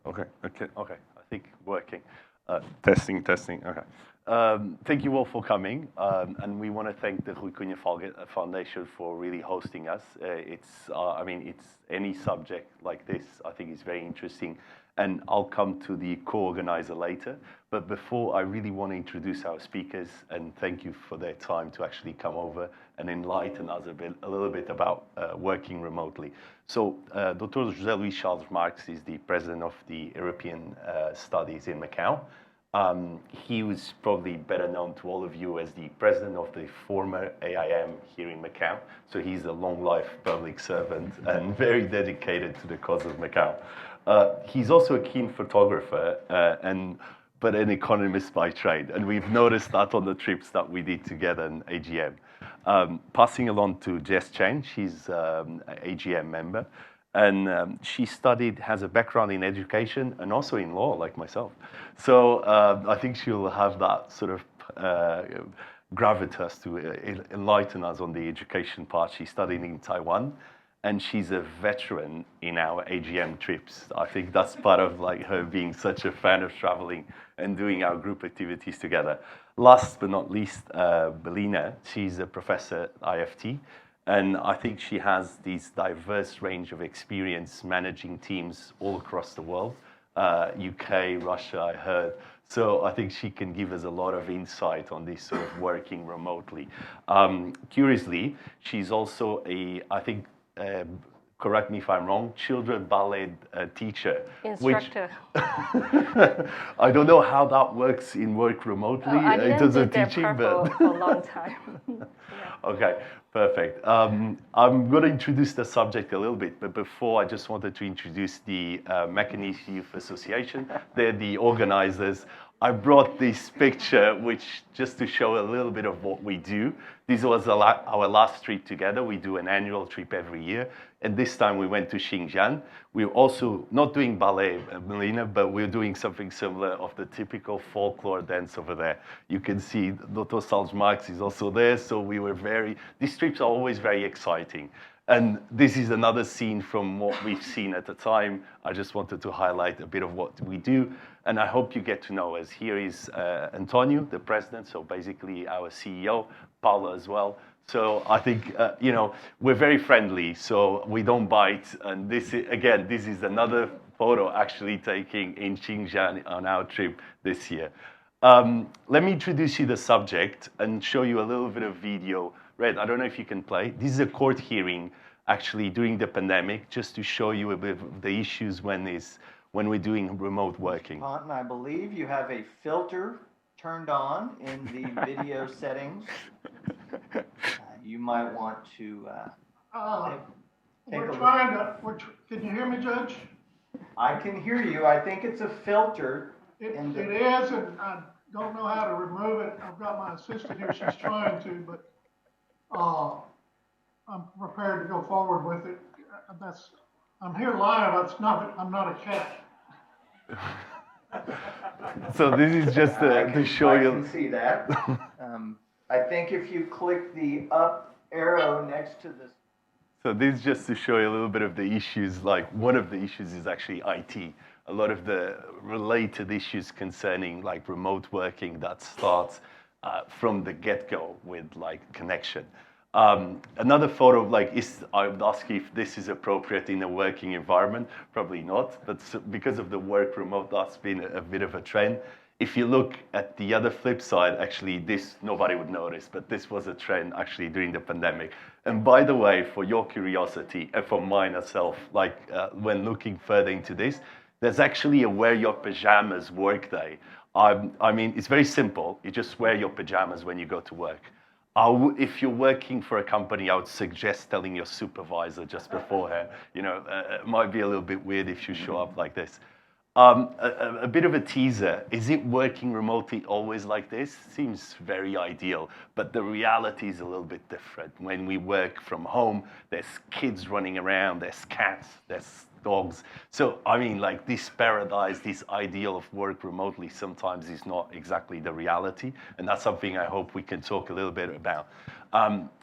Okay. I think working. Testing. Okay. Thank you all for coming, and we want to thank the Rui Cunha Foundation for really hosting us. It's any subject like this, I think is very interesting, and I'll come to the co-organizer later. But before, I really want to introduce our speakers and thank you for their time to actually come over and enlighten us a little bit about working remotely. So, Dr. José Luís Charles Marques is the president of the European Studies in Macau. He was probably better known to all of you as the president of the former AIM here in Macau. So he's a long life public servant and very dedicated to the cause of Macau. He's also a keen photographer but an economist by trade. And we've noticed that on the trips that we did together in AGM. Passing along to Jess Chen, she's an AGM member. And she has a background in education and also in law, like myself. So I think she'll have that sort of gravitas to enlighten us on the education part. She studied in Taiwan, and she's a veteran in our AGM trips. I think that's part of like her being such a fan of traveling and doing our group activities together. Last but not least, Belina, she's a professor at IFT. And I think she has this diverse range of experience managing teams all across the world, UK, Russia, I heard. So I think she can give us a lot of insight on this sort of working remotely. Curiously, she's also correct me if I'm wrong, children ballet teacher. Instructor. I don't know how that works in work remotely in terms of teaching, but for a long time. Yeah. Okay, perfect. I'm going to introduce the subject a little bit, but before I just wanted to introduce the Macanese Youth Association. They're the organizers. I brought this picture, which just to show a little bit of what we do. This was our last trip together. We do an annual trip every year. And this time we went to Xinjiang. We're also not doing ballet, Melina, but we're doing something similar of the typical folklore dance over there. You can see Dr. Charles Marques is also there. So these trips are always very exciting. And this is another scene from what we've seen at the time. I just wanted to highlight a bit of what we do. And I hope you get to know us. Here is Antonio, the president, so basically our CEO, Paula as well. So I think, we're very friendly, so we don't bite. And this is another photo actually taken in Xinjiang on our trip this year. Let me introduce you the subject and show you a little bit of video. Red, I don't know if you can play. This is a court hearing actually during the pandemic, just to show you a bit of the issues when we're doing remote working. Ponton, I believe you have a filter turned on in the video settings. You might want to take a look. Can you hear me, Judge? I can hear you. I think it's a filter. It is, and I don't know how to remove it. I've got my assistant here. She's trying to, but I'm prepared to go forward with it. I'm here live. I'm not a cat. So this is just to show you. I can see that. I think if you click the up arrow next to this. So this is just to show you a little bit of the issues. Like one of the issues is actually IT. A lot of the related issues concerning like remote working that starts from the get-go with like connection. Another photo I would ask you if this is appropriate in a working environment. Probably not, but because of the work remote, that's been a bit of a trend. If you look at the other flip side, actually this nobody would notice, but this was a trend actually during the pandemic. And by the way, for your curiosity and for mine myself, when looking further into this, there's actually a wear your pajamas work day. It's very simple. You just wear your pajamas when you go to work. If you're working for a company, I would suggest telling your supervisor just beforehand. It might be a little bit weird if you show up like this. A bit of a teaser. Is it working remotely always like this? Seems very ideal, but the reality is a little bit different. When we work from home, there's kids running around, there's cats, there's dogs. So, this paradise, this ideal of work remotely sometimes is not exactly the reality. And that's something I hope we can talk a little bit about.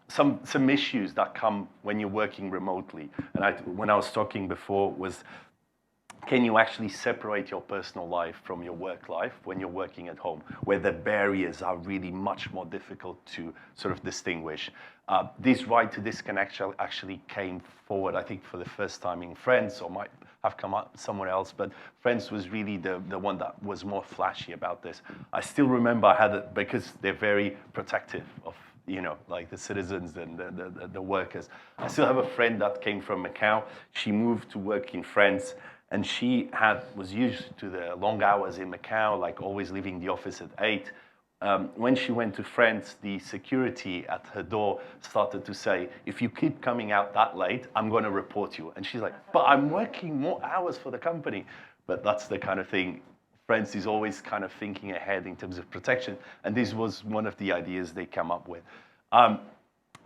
Some issues that come when you're working remotely. And when I was talking before was can you actually separate your personal life from your work life when you're working at home, where the barriers are really much more difficult to sort of distinguish? This right to disconnect actually came forward, I think, for the first time in France, or might have come up somewhere else, but France was really the one that was more flashy about this. I still remember I had it because they're very protective of, you know, like the citizens and the workers. I still have a friend that came from Macau. She moved to work in France, and she was used to the long hours in Macau, like always leaving the office at 8. When she went to France, the security at her door started to say, if you keep coming out that late, I'm going to report you. And she's like, but I'm working more hours for the company. But that's the kind of thing. France is always kind of thinking ahead in terms of protection. And this was one of the ideas they came up with.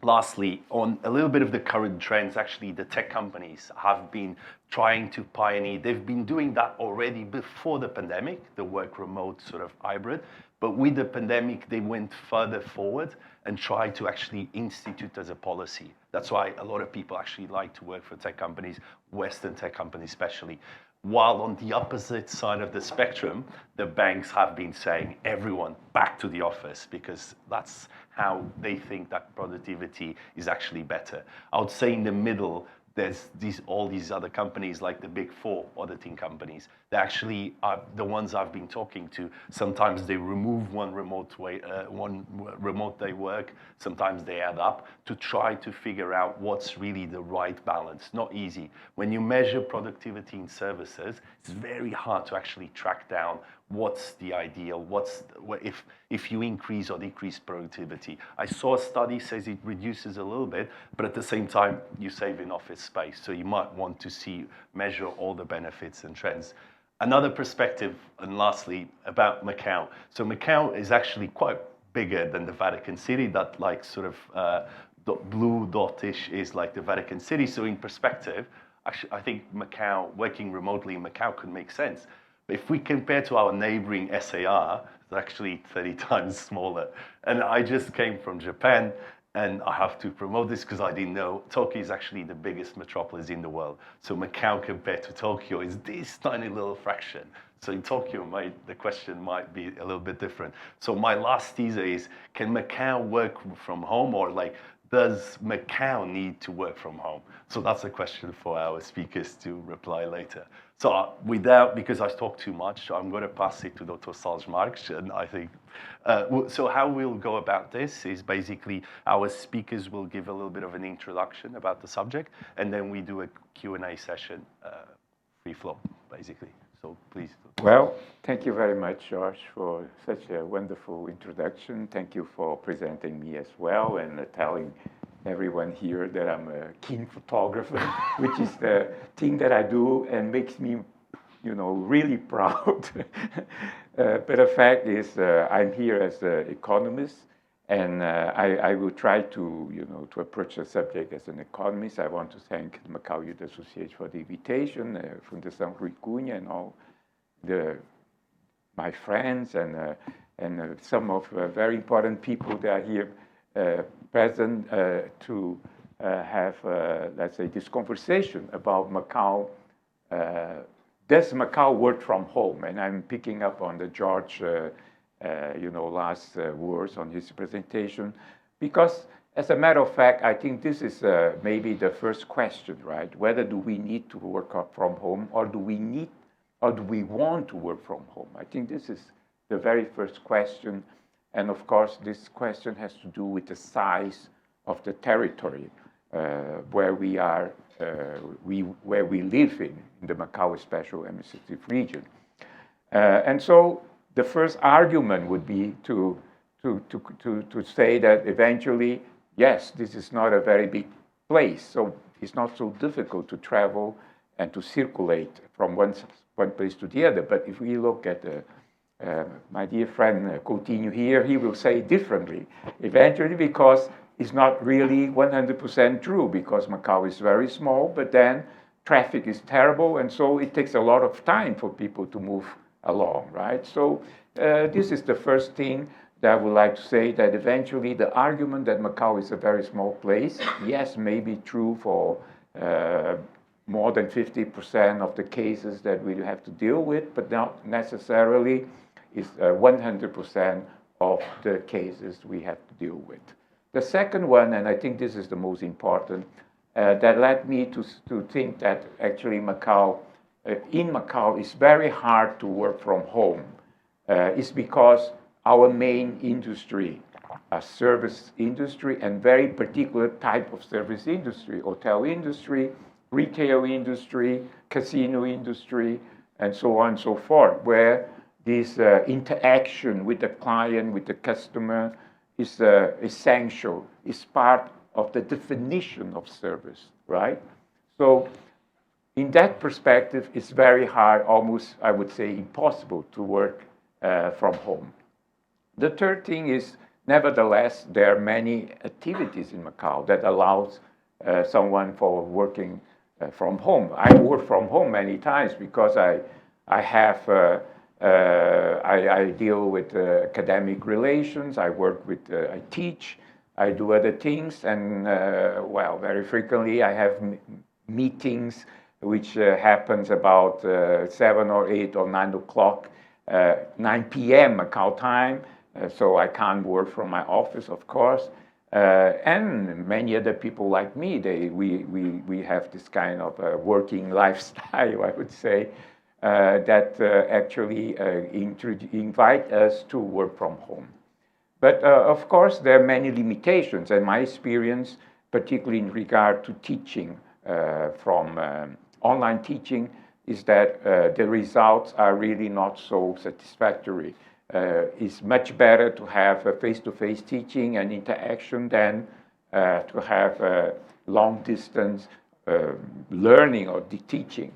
Lastly, on a little bit of the current trends, actually, the tech companies have been trying to pioneer. They've been doing that already before the pandemic, the work remote sort of hybrid. But with the pandemic, they went further forward and tried to actually institute as a policy. That's why a lot of people actually like to work for tech companies, Western tech companies especially. While on the opposite side of the spectrum, the banks have been saying everyone back to the office because that's how they think that productivity is actually better. I would say in the middle, there's all these other companies like the big four auditing companies. They actually are the ones I've been talking to. Sometimes they remove one remote day work. Sometimes they add up to try to figure out what's really the right balance. Not easy. When you measure productivity in services, it's very hard to actually track down what's the ideal, if you increase or decrease productivity. I saw a study says it reduces a little bit, but at the same time, you save in office space. So you might want to measure all the benefits and trends. Another perspective, and lastly, about Macau. So Macau is actually quite bigger than the Vatican City. That like sort of blue dot-ish is like the Vatican City. So in perspective, actually, I think Macau, working remotely in Macau could make sense. If we compare to our neighboring SAR, it's actually 30 times smaller. And I just came from Japan, and I have to promote this because I didn't know Tokyo is actually the biggest metropolis in the world. So Macau compared to Tokyo is this tiny little fraction. So in Tokyo, the question might be a little bit different. So my last teaser is, can Macau work from home, or like, does Macau need to work from home? So that's a question for our speakers to reply later. So because I talked too much, I'm going to pass it to Dr. Salles Marques. And I think, so how we'll go about this is basically our speakers will give a little bit of an introduction about the subject, and then we do a Q&A session, free flow, basically. So please. Well, thank you very much, George, for such a wonderful introduction. Thank you for presenting me as well and telling everyone here that I'm a keen photographer, which is the thing that I do and makes me, really proud. But the fact is, I'm here as an economist, and I will try to, to approach the subject as an economist. I want to thank the Macau Youth Association for the invitation, Fundação Rui Cunha, and all my friends and some of very important people that are here present to have, let's say, this conversation about Macau. Does Macau work from home? And I'm picking up on the George, last words on his presentation, because as a matter of fact, I think this is maybe the first question, right? Whether do we need to work from home, or do we want to work from home? I think this is the very first question. And of course, this question has to do with the size of the territory where we are, where we live in the Macau Special Administrative Region. And so the first argument would be to say that eventually, yes, this is not a very big place, so it's not so difficult to travel and to circulate from one place to the other. But if we look at my dear friend Coutinho here, he will say differently eventually, because it's not really 100% true, because Macau is very small, but then traffic is terrible, and so it takes a lot of time for people to move along, right? So this is the first thing that I would like to say, that eventually the argument that Macau is a very small place, yes, may be true for more than 50% of the cases that we have to deal with, but not necessarily is 100% of the cases we have to deal with. The second one, and I think this is the most important, that led me to think that actually in Macau, it's very hard to work from home. Is because our main industry, a service industry, and very particular type of service industry, hotel industry, retail industry, casino industry, and so on and so forth, where this interaction with the client, with the customer, is essential, is part of the definition of service, right? So in that perspective, it's very hard, almost, I would say, impossible to work from home. The third thing is, nevertheless, there are many activities in Macau that allows someone for working from home. I work from home many times because I deal with academic relations. I work with, I teach, I do other things, and well, very frequently I have meetings which happens about 7 or 8 or 9 o'clock, 9 p.m. Macau time. So I can't work from my office, of course. And many other people like me, we have this kind of working lifestyle, I would say, that actually invite us to work from home. But of course, there are many limitations, and my experience, particularly in regard to teaching from online teaching, is that the results are really not so satisfactory. It's much better to have face-to-face teaching and interaction than to have long-distance learning or the teaching,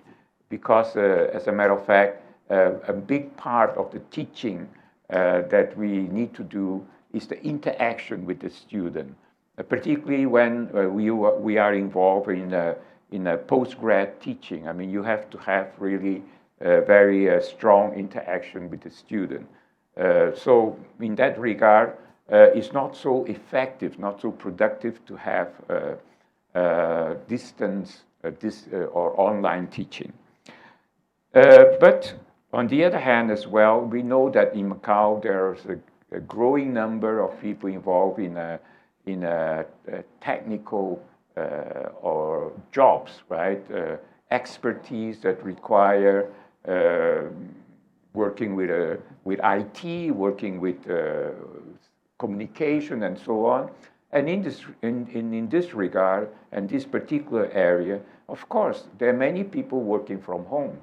because as a matter of fact, a big part of the teaching that we need to do is the interaction with the student, particularly when we are involved in a post-grad teaching. I mean, you have to have really very strong interaction with the student. So in that regard, it's not so effective, not so productive to have distance or online teaching. But on the other hand as well, we know that in Macau there's a growing number of people involved in a technical or jobs, right? Expertise that require working with IT, working with communication, and so on. And in this regard, and this particular area, of course, there are many people working from home.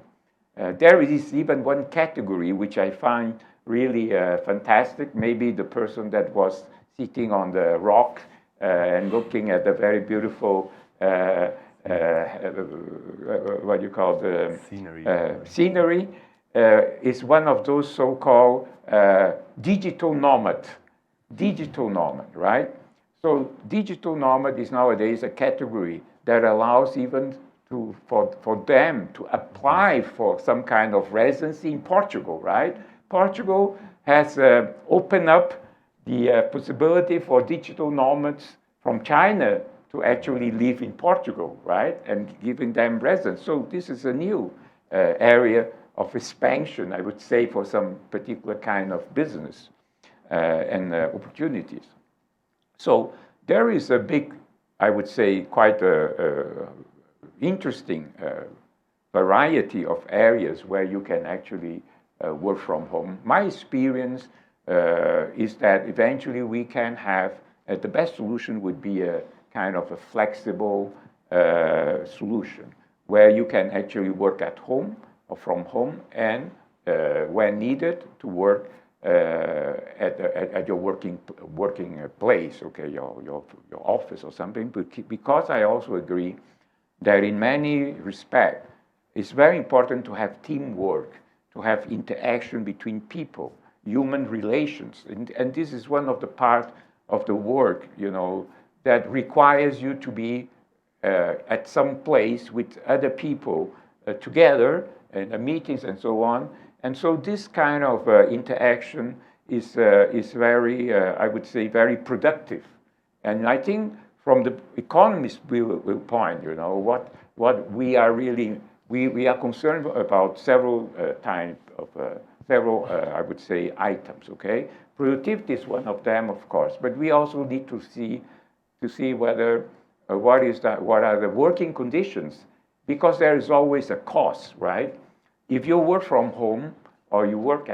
There is even one category which I find really fantastic. Maybe the person that was sitting on the rock and looking at the very beautiful, what do you call the scenery, is one of those so-called digital nomad, right? So digital nomad is nowadays a category that allows even for them to apply for some kind of residency in Portugal, right? Portugal has opened up the possibility for digital nomads from China to actually live in Portugal, right? And giving them residence. So this is a new area of expansion, I would say, for some particular kind of business and opportunities. So there is a big, I would say, quite a interesting variety of areas where you can actually work from home. My experience is that eventually we can have, the best solution would be a kind of a flexible solution where you can actually work at home or from home, and when needed to work at your working place, okay, your office or something. Because I also agree that in many respects, it's very important to have teamwork, to have interaction between people, human relations. And this is one of the parts of the work, you know, that requires you to be at some place with other people together, and meetings and so on. And so this kind of interaction is very, I would say, very productive. And I think from the economist viewpoint, you know, what we are really, we are concerned about several I would say, items, okay? Productivity is one of them, of course, but we also need to see whether, what are the working conditions, because there is always a cost, right? If you work from home, or you work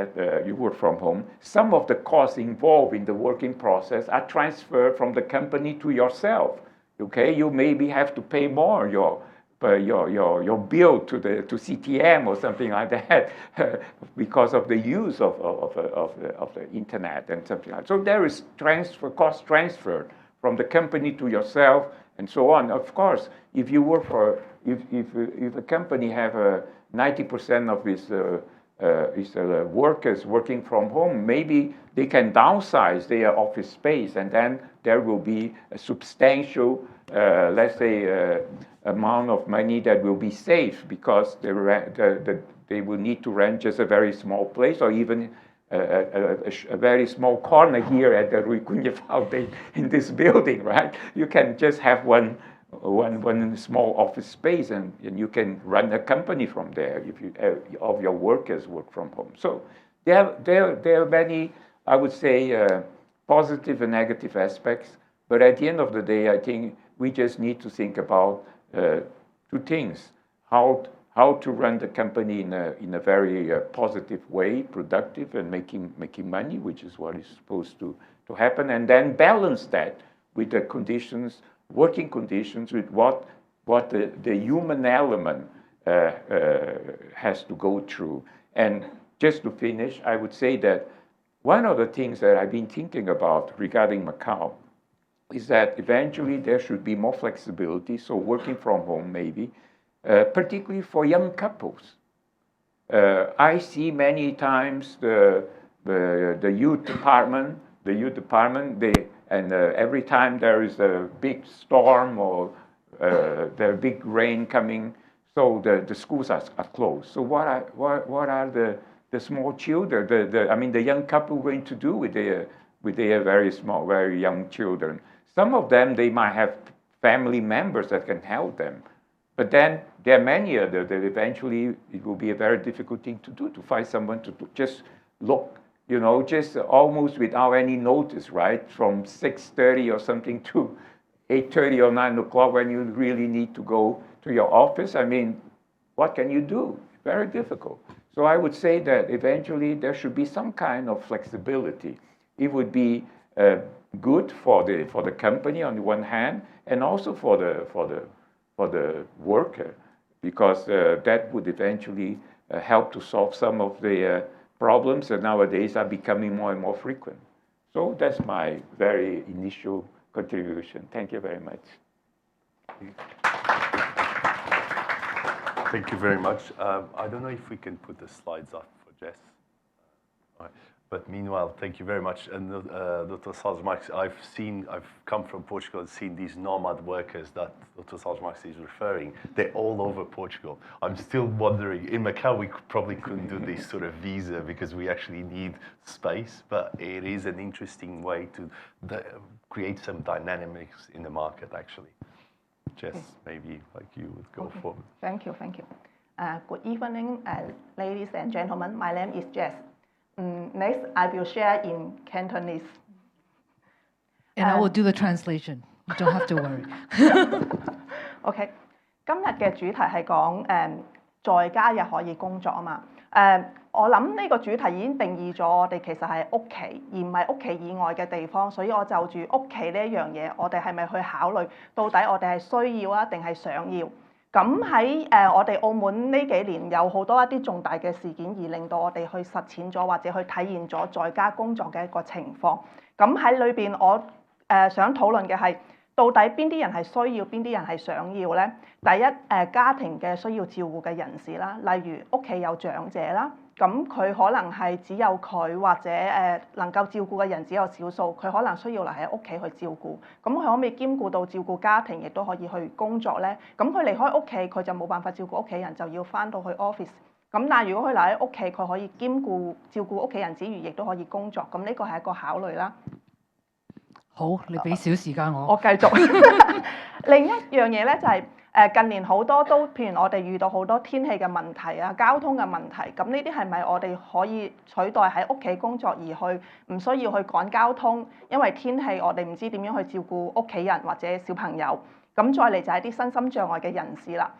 from home, some of the costs involved in the working process are transferred from the company to yourself. Okay, you maybe have to pay more your bill to CTM or something like that because of the use of the internet and something like that. So there is cost transfer from the company to yourself and so on. Of course, if you work if a company have 90% of its workers working from home, maybe they can downsize their office space, and then there will be a substantial, let's say, amount of money that will be saved because they will need to rent just a very small place, or even a very small corner here at the Rui Cunha Fountain in this building, right? You can just have one small office space, and you can run a company from there if of your workers work from home. So there are many, I would say, positive and negative aspects. But at the end of the day, I think we just need to think about two things: how to run the company in a very positive way, productive, and making money, which is what is supposed to happen, and then balance that with the conditions, working conditions, with what the human element has to go through. And just to finish, I would say that one of the things that I've been thinking about regarding Macau is that eventually there should be more flexibility, so working from home maybe, particularly for young couples. I see many times the youth department, every time there is a big storm or there are big rain coming, so the schools are closed. So what are the small children, the young couple going to do with their very small, very young children? Some of them, they might have family members that can help them. But then there are many others that eventually it will be a very difficult thing to do, to find someone to just look, you know, just almost without any notice, right? From 6:30 or something to 8:30 or 9 o'clock when you really need to go to your office. I mean, what can you do? Very difficult. So I would say that eventually there should be some kind of flexibility. It would be good for the company on the one hand, and also for the worker, because that would eventually help to solve some of the problems that nowadays are becoming more and more frequent. So that's my very initial contribution. Thank you very much. Thank you very much. I don't know if we can put the slides up for Jess. All right. But meanwhile, thank you very much. And Dr. Salles-Marx, I've come from Portugal and seen these nomad workers that Dr. Salles-Marx is referring. They're all over Portugal. I'm still wondering, in Macau, we probably couldn't do this sort of visa because we actually need space, but it is an interesting way to create some dynamics in the market, actually. Jess, maybe like you would go forward. Thank you. Good evening, ladies and gentlemen. My name is Jess. Next, I will share in Cantonese. And I will do the translation. You don't have to worry. OK， 今日嘅主題係講在家又可以工作啊嘛。我諗呢個主題已經定義咗我哋其實係屋企，而唔係屋企以外嘅地方。所以我就住屋企呢一樣嘢，我哋係咪去考慮到底我哋係需要啊，定係想要？咁喺我哋澳門呢幾年有好多一啲重大嘅事件，而令到我哋去實踐咗或者去體現咗在家工作嘅一個情況。咁喺裏邊我想討論嘅係，到底邊啲人係需要，邊啲人係想要呢？第一家庭嘅需要照顧嘅人士啦，例如屋企有長者啦，咁佢可能係只有佢或者能夠照顧嘅人只有少數，佢可能需要留喺屋企去照顧。咁佢可唔可以兼顧到照顧家庭，亦都可以去工作呢？咁佢離開屋企，佢就冇辦法照顧屋企人，就要返到去 office。咁但係如果佢留喺屋企，佢可以兼顧照顧屋企人之餘，亦都可以工作。咁呢個係一個考慮啦。好，你俾少時間我。我繼續。另一樣嘢咧就係、近年好多都，譬如我哋遇到好多天氣嘅問題啊、交通嘅問題，咁呢啲係咪我哋可以取代喺屋企工作而去，唔需要去趕交通？因為天氣我哋唔知點樣去照顧屋企人或者小朋友。咁再嚟就係啲身心障礙嘅人士啦。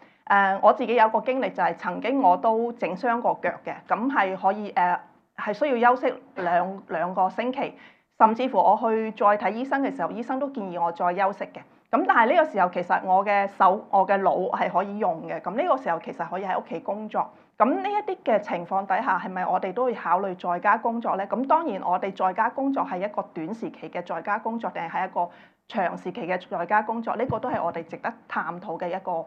我自己有個經歷就係曾經我都整傷過腳嘅，咁係可以係需要休息兩個星期，甚至乎我去再睇醫生嘅時候，醫生都建議我再休息嘅。咁但係呢個時候其實我嘅手、我嘅腦係可以用嘅，咁呢個時候其實可以喺屋企工作。咁呢一啲嘅情況底下，係咪我哋都要考慮在家工作呢？咁當然我哋在家工作係一個短時期嘅在家工作，定係一個長時期嘅在家工作？呢個都係我哋值得探討嘅一個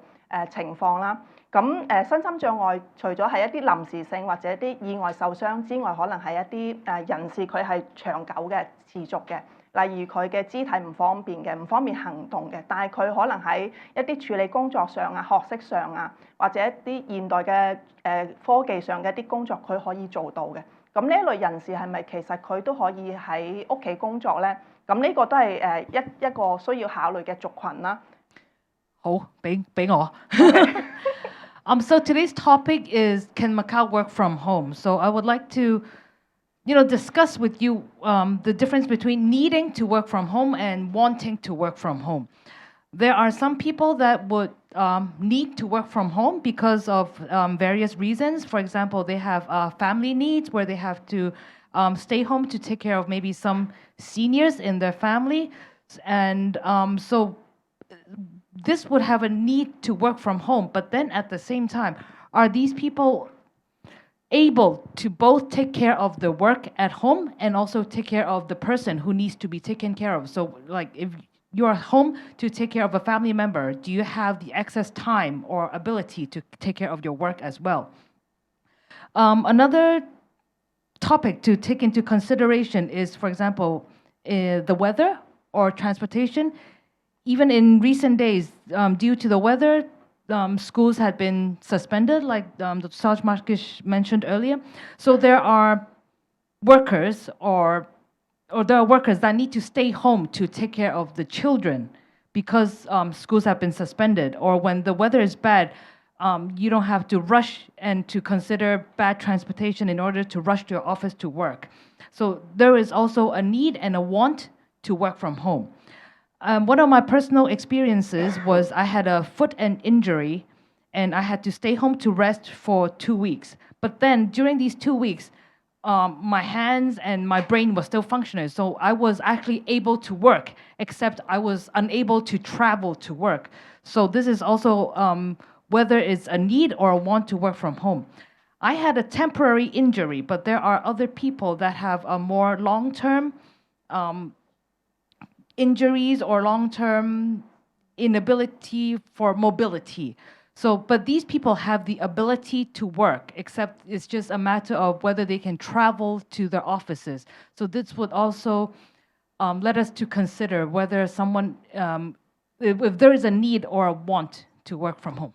情況啦。咁身心障礙除咗係一啲臨時性或者啲意外受傷之外，可能係一啲人士佢係長久嘅、持續嘅。例如佢嘅肢體唔方便嘅，唔方便行動嘅，但係佢可能喺一啲處理工作上啊、學識上啊，或者一啲現代嘅科技上嘅一啲工作，佢可以做到嘅。咁呢一類人士係咪其實佢都可以喺屋企工作咧？咁呢個都係一個需要考慮嘅族群啦。好，俾我。So today's topic is, can Macau work from home? So I would like to discuss with you the difference between needing to work from home and wanting to work from home. There are some people that would need to work from home because of various reasons. For example, they have family needs where they have to stay home to take care of maybe some seniors in their family. And so this would have a need to work from home. But then at the same time, are these people able to both take care of the work at home and also take care of the person who needs to be taken care of? So like if you're home to take care of a family member, do you have the excess time or ability to take care of your work as well? Another topic to take into consideration is, for example, the weather or transportation. Even in recent days, due to the weather, schools had been suspended, like Dr. Sarge Markish mentioned earlier. So there are workers there are workers that need to stay home to take care of the children because schools have been suspended. Or when the weather is bad, you don't have to rush and to consider bad transportation in order to rush to your office to work. So there is also a need and a want to work from home. One of my personal experiences was I had a foot and injury and I had to stay home to rest for 2 weeks. But then during these 2 weeks, my hands and my brain was still functioning. So I was actually able to work, except I was unable to travel to work. So this is also whether it's a need or a want to work from home. I had a temporary injury, but there are other people that have a more long-term injuries or long-term inability for mobility. So, but these people have the ability to work, except it's just a matter of whether they can travel to their offices. So this would also let us to consider whether someone, if there is a need or a want to work from home.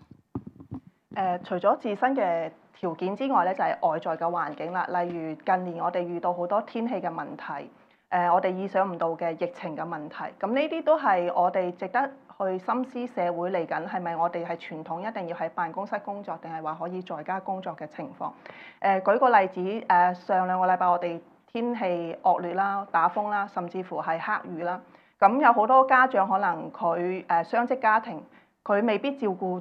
除咗自身嘅條件之外咧，就係外在嘅環境啦。例如近年我哋遇到好多天氣嘅問題。我哋意想唔到嘅疫情嘅問題，咁呢啲都係我哋值得去深思社會嚟緊係咪我哋係傳統一定要喺辦公室工作，定係話可以在家工作嘅情況？舉個例子，上兩個禮拜我哋天氣惡劣啦、打風啦，甚至乎係黑雨啦，咁有好多家長可能佢雙職家庭，佢未必照顧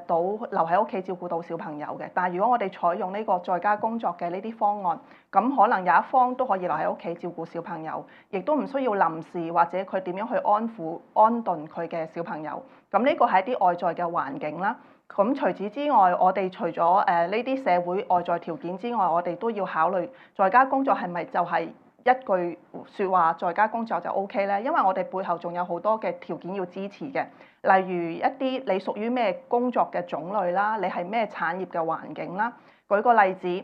到留喺屋企照顧到小朋友嘅，但係如果我哋採用呢個在家工作嘅呢啲方案，咁可能有一方都可以留喺屋企照顧小朋友，亦都唔需要臨時或者佢點樣去安頓佢嘅小朋友。咁呢個係一啲外在嘅環境啦。咁除此之外，我哋除咗呢啲社會外在條件之外，我哋都要考慮在家工作係咪就係一句説話在家工作就 OK 咧？因為我哋背後仲有好多嘅條件要支持嘅。例如一啲你屬於咩工作嘅種類啦，你係咩產業嘅環境啦。舉個例子，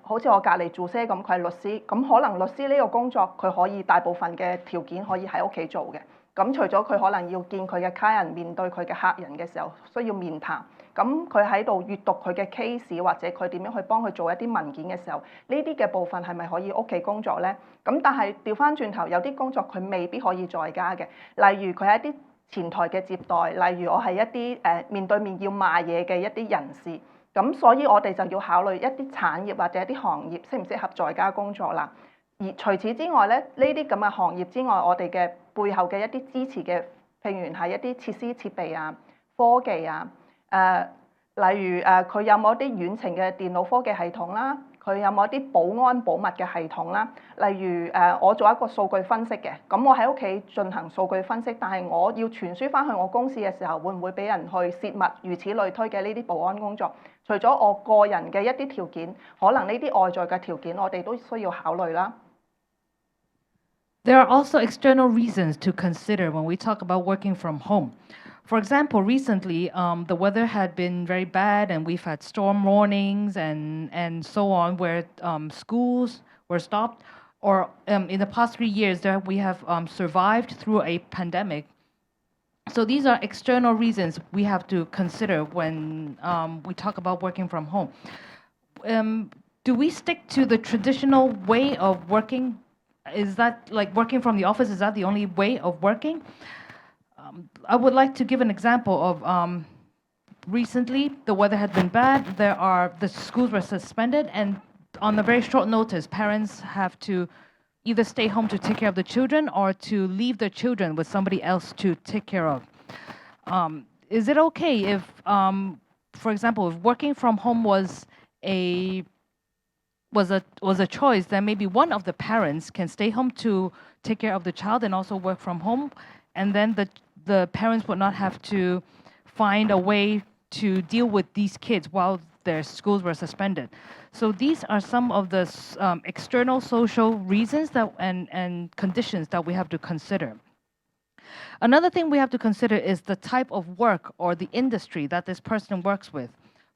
好似我隔離做些咁，佢係律師，咁可能律師呢個工作佢可以大部分嘅條件可以喺屋企做嘅。咁除咗佢可能要見佢嘅客人，面對佢嘅客人嘅時候需要面談，咁佢喺度閲讀佢嘅 case 或者佢點樣去幫佢做一啲文件嘅時候，呢啲嘅部分係咪可以屋企工作咧？咁但係調翻轉頭，有啲工作佢未必可以在家嘅，例如佢係一啲前台嘅接待，例如我係一啲面對面要賣嘢嘅一啲人士，咁所以我哋就要考慮一啲產業或者一啲行業適唔適合在家工作啦。而除此之外咧，呢啲咁嘅行業之外，我哋嘅背後嘅一啲支持嘅，譬如係一啲設施設備啊、科技啊，例如佢有冇一啲遠程嘅電腦科技系統啦？佢有冇一啲保安保密嘅系統啦？例如我做一個數據分析嘅，咁我喺屋企進行數據分析，但係我要傳輸翻去我公司嘅時候，會唔會俾人去泄密？如此類推嘅呢啲保安工作，除咗我個人嘅一啲條件，可能呢啲外在嘅條件，我哋都需要考慮啦。There are also external reasons to consider when we talk about working from home. For example, recently, the weather had been very bad and we've had storm warnings and so on, where schools were stopped. Or in the past 3 years, we have survived through a pandemic. So these are external reasons we have to consider when we talk about working from home. Do we stick to the traditional way of working? Is that like working from the office? Is that the only way of working? I would like to give an example of recently the weather had been bad. The schools were suspended, and on a very short notice, parents have to either stay home to take care of the children or to leave their children with somebody else to take care of. Is it okay if, for example, if working from home was a choice, then maybe one of the parents can stay home to take care of the child and also work from home, and then the parents would not have to find a way to deal with these kids while their schools were suspended. So these are some of the external social reasons and conditions that we have to consider. Another thing we have to consider is the type of work or the industry that this person works with.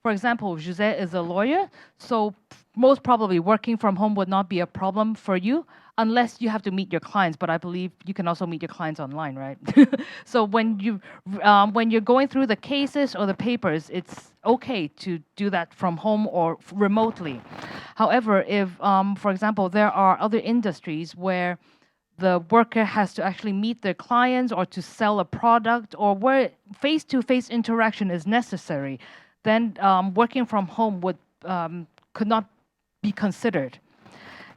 For example, José is a lawyer, so most probably working from home would not be a problem for you unless you have to meet your clients, but I believe you can also meet your clients online, right? So when you're going through the cases or the papers, it's okay to do that from home or remotely. However, if, for example, there are other industries where the worker has to actually meet their clients or to sell a product, or where face-to-face interaction is necessary, then working from home could not be considered.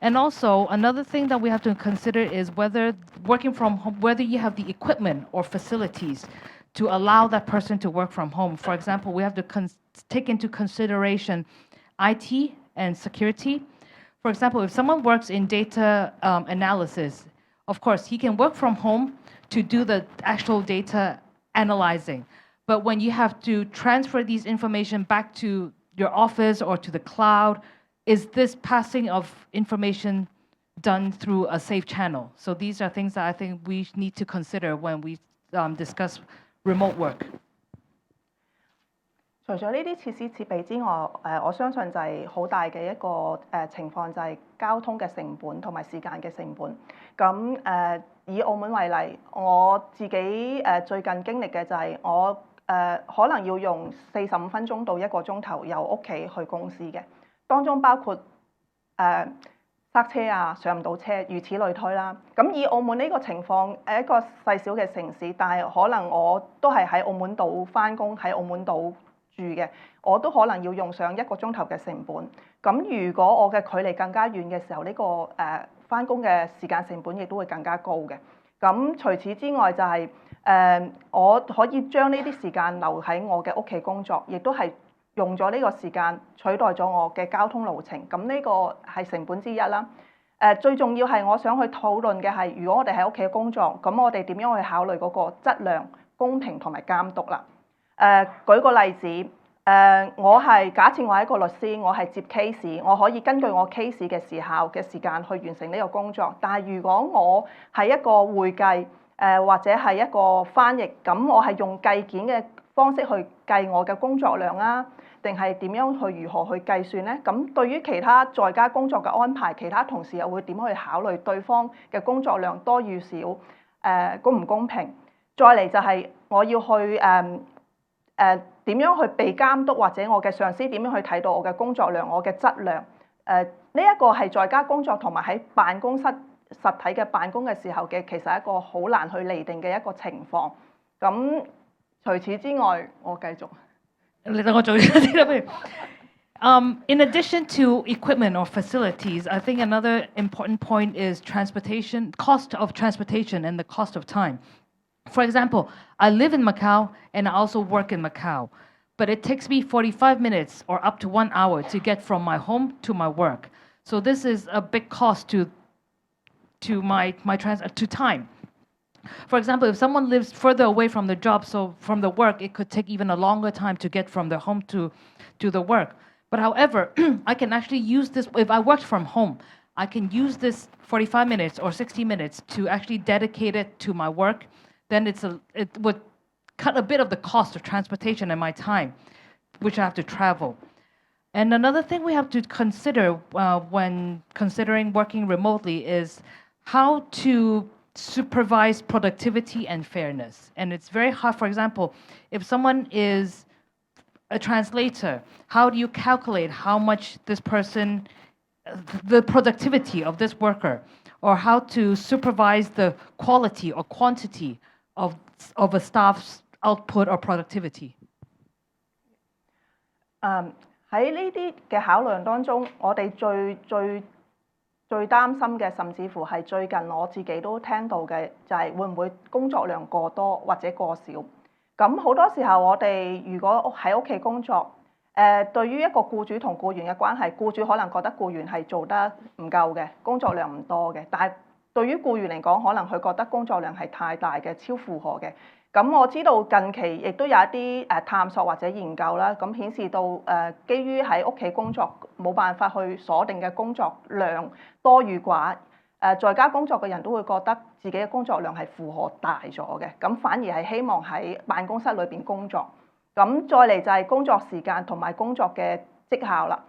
And also, another thing that we have to consider is whether working from home, whether you have the equipment or facilities to allow that person to work from home. For example, we have to take into consideration IT and security. For example, if someone works in data analysis, of course, he can work from home to do the actual data analyzing. But when you have to transfer these information back to your office or to the cloud, is this passing of information done through a safe channel? So these are things that I think we need to consider when we discuss remote work. 除咗呢啲設施設備之外，我相信就係好大嘅一個情況，就係交通嘅成本同埋時間嘅成本。咁以澳門為例，我自己最近經歷嘅就係我可能要用45分鐘到1個鐘頭由屋企去公司嘅，當中包括塞車啊、上唔到車，如此類推啦。咁以澳門呢個情況，一個細小嘅城市，但係可能我都係喺澳門島返工，喺澳門島住嘅，我都可能要用上1個鐘頭嘅成本。咁如果我嘅距離更加遠嘅時候，呢個返工嘅時間成本亦都會更加高嘅。咁除此之外就係我可以將呢啲時間留喺我嘅屋企工作，亦都係用咗呢個時間取代咗我嘅交通路程。咁呢個係成本之一啦。最重要係我想去討論嘅係，如果我哋喺屋企工作，咁我哋點樣去考慮嗰個質量、公平同埋監督啦？舉個例子，假設我係一個律師，我係接 case， 我可以根據我 case 嘅時間去完成呢個工作。但係如果我係一個會計或者係一個翻譯，咁我係用計件嘅方式去計我嘅工作量啊，定係點樣如何去計算呢？咁對於其他在家工作嘅安排，其他同事又會點去考慮對方嘅工作量多與少，公唔公平？再嚟就係我要去點樣去被監督，或者我嘅上司點樣去睇到我嘅工作量、我嘅質量。呢一個係在家工作同埋喺辦公室實體嘅辦公嘅時候嘅，其實係一個好難去釐定嘅一個情況。咁除此之外，我繼續。你等我做啲啦，不如。In addition to equipment or facilities, I think another important point is transportation, cost of transportation and the cost of time. For example, I live in Macau and I also work in Macau, but it takes me 45 minutes or up to 1 hour to get from my home to my work. So this is a big cost to time. For example, if someone lives further away from the job, so from the work, it could take even a longer time to get from their home to the work. But however, I can actually use this, if I worked from home, I can use this 45 minutes or 60 minutes to actually dedicate it to my work. Then it would cut a bit of the cost of transportation and my time, which I have to travel. And another thing we have to consider when considering working remotely is how to supervise productivity and fairness. And it's very hard, for example, if someone is a translator, how do you calculate how much this person, the productivity of this worker, or how to supervise the quality or quantity of a staff's output or productivity? 喺呢啲嘅考量當中，我哋最擔心嘅，甚至乎係最近我自己都聽到嘅，就係會唔會工作量過多或者過少。咁好多時候我哋如果喺屋企工作，對於一個僱主同僱員嘅關係，僱主可能覺得僱員係做得唔夠嘅，工作量唔多嘅，但係對於僱員嚟講，可能佢覺得工作量係太大嘅，超負荷嘅。咁我知道近期亦都有一啲探索或者研究啦，咁顯示到基於喺屋企工作冇辦法去鎖定嘅工作量多與寡，在家工作嘅人都會覺得自己嘅工作量係負荷大咗嘅，咁反而係希望喺辦公室裏邊工作。咁再嚟就係工作時間同埋工作嘅績效啦。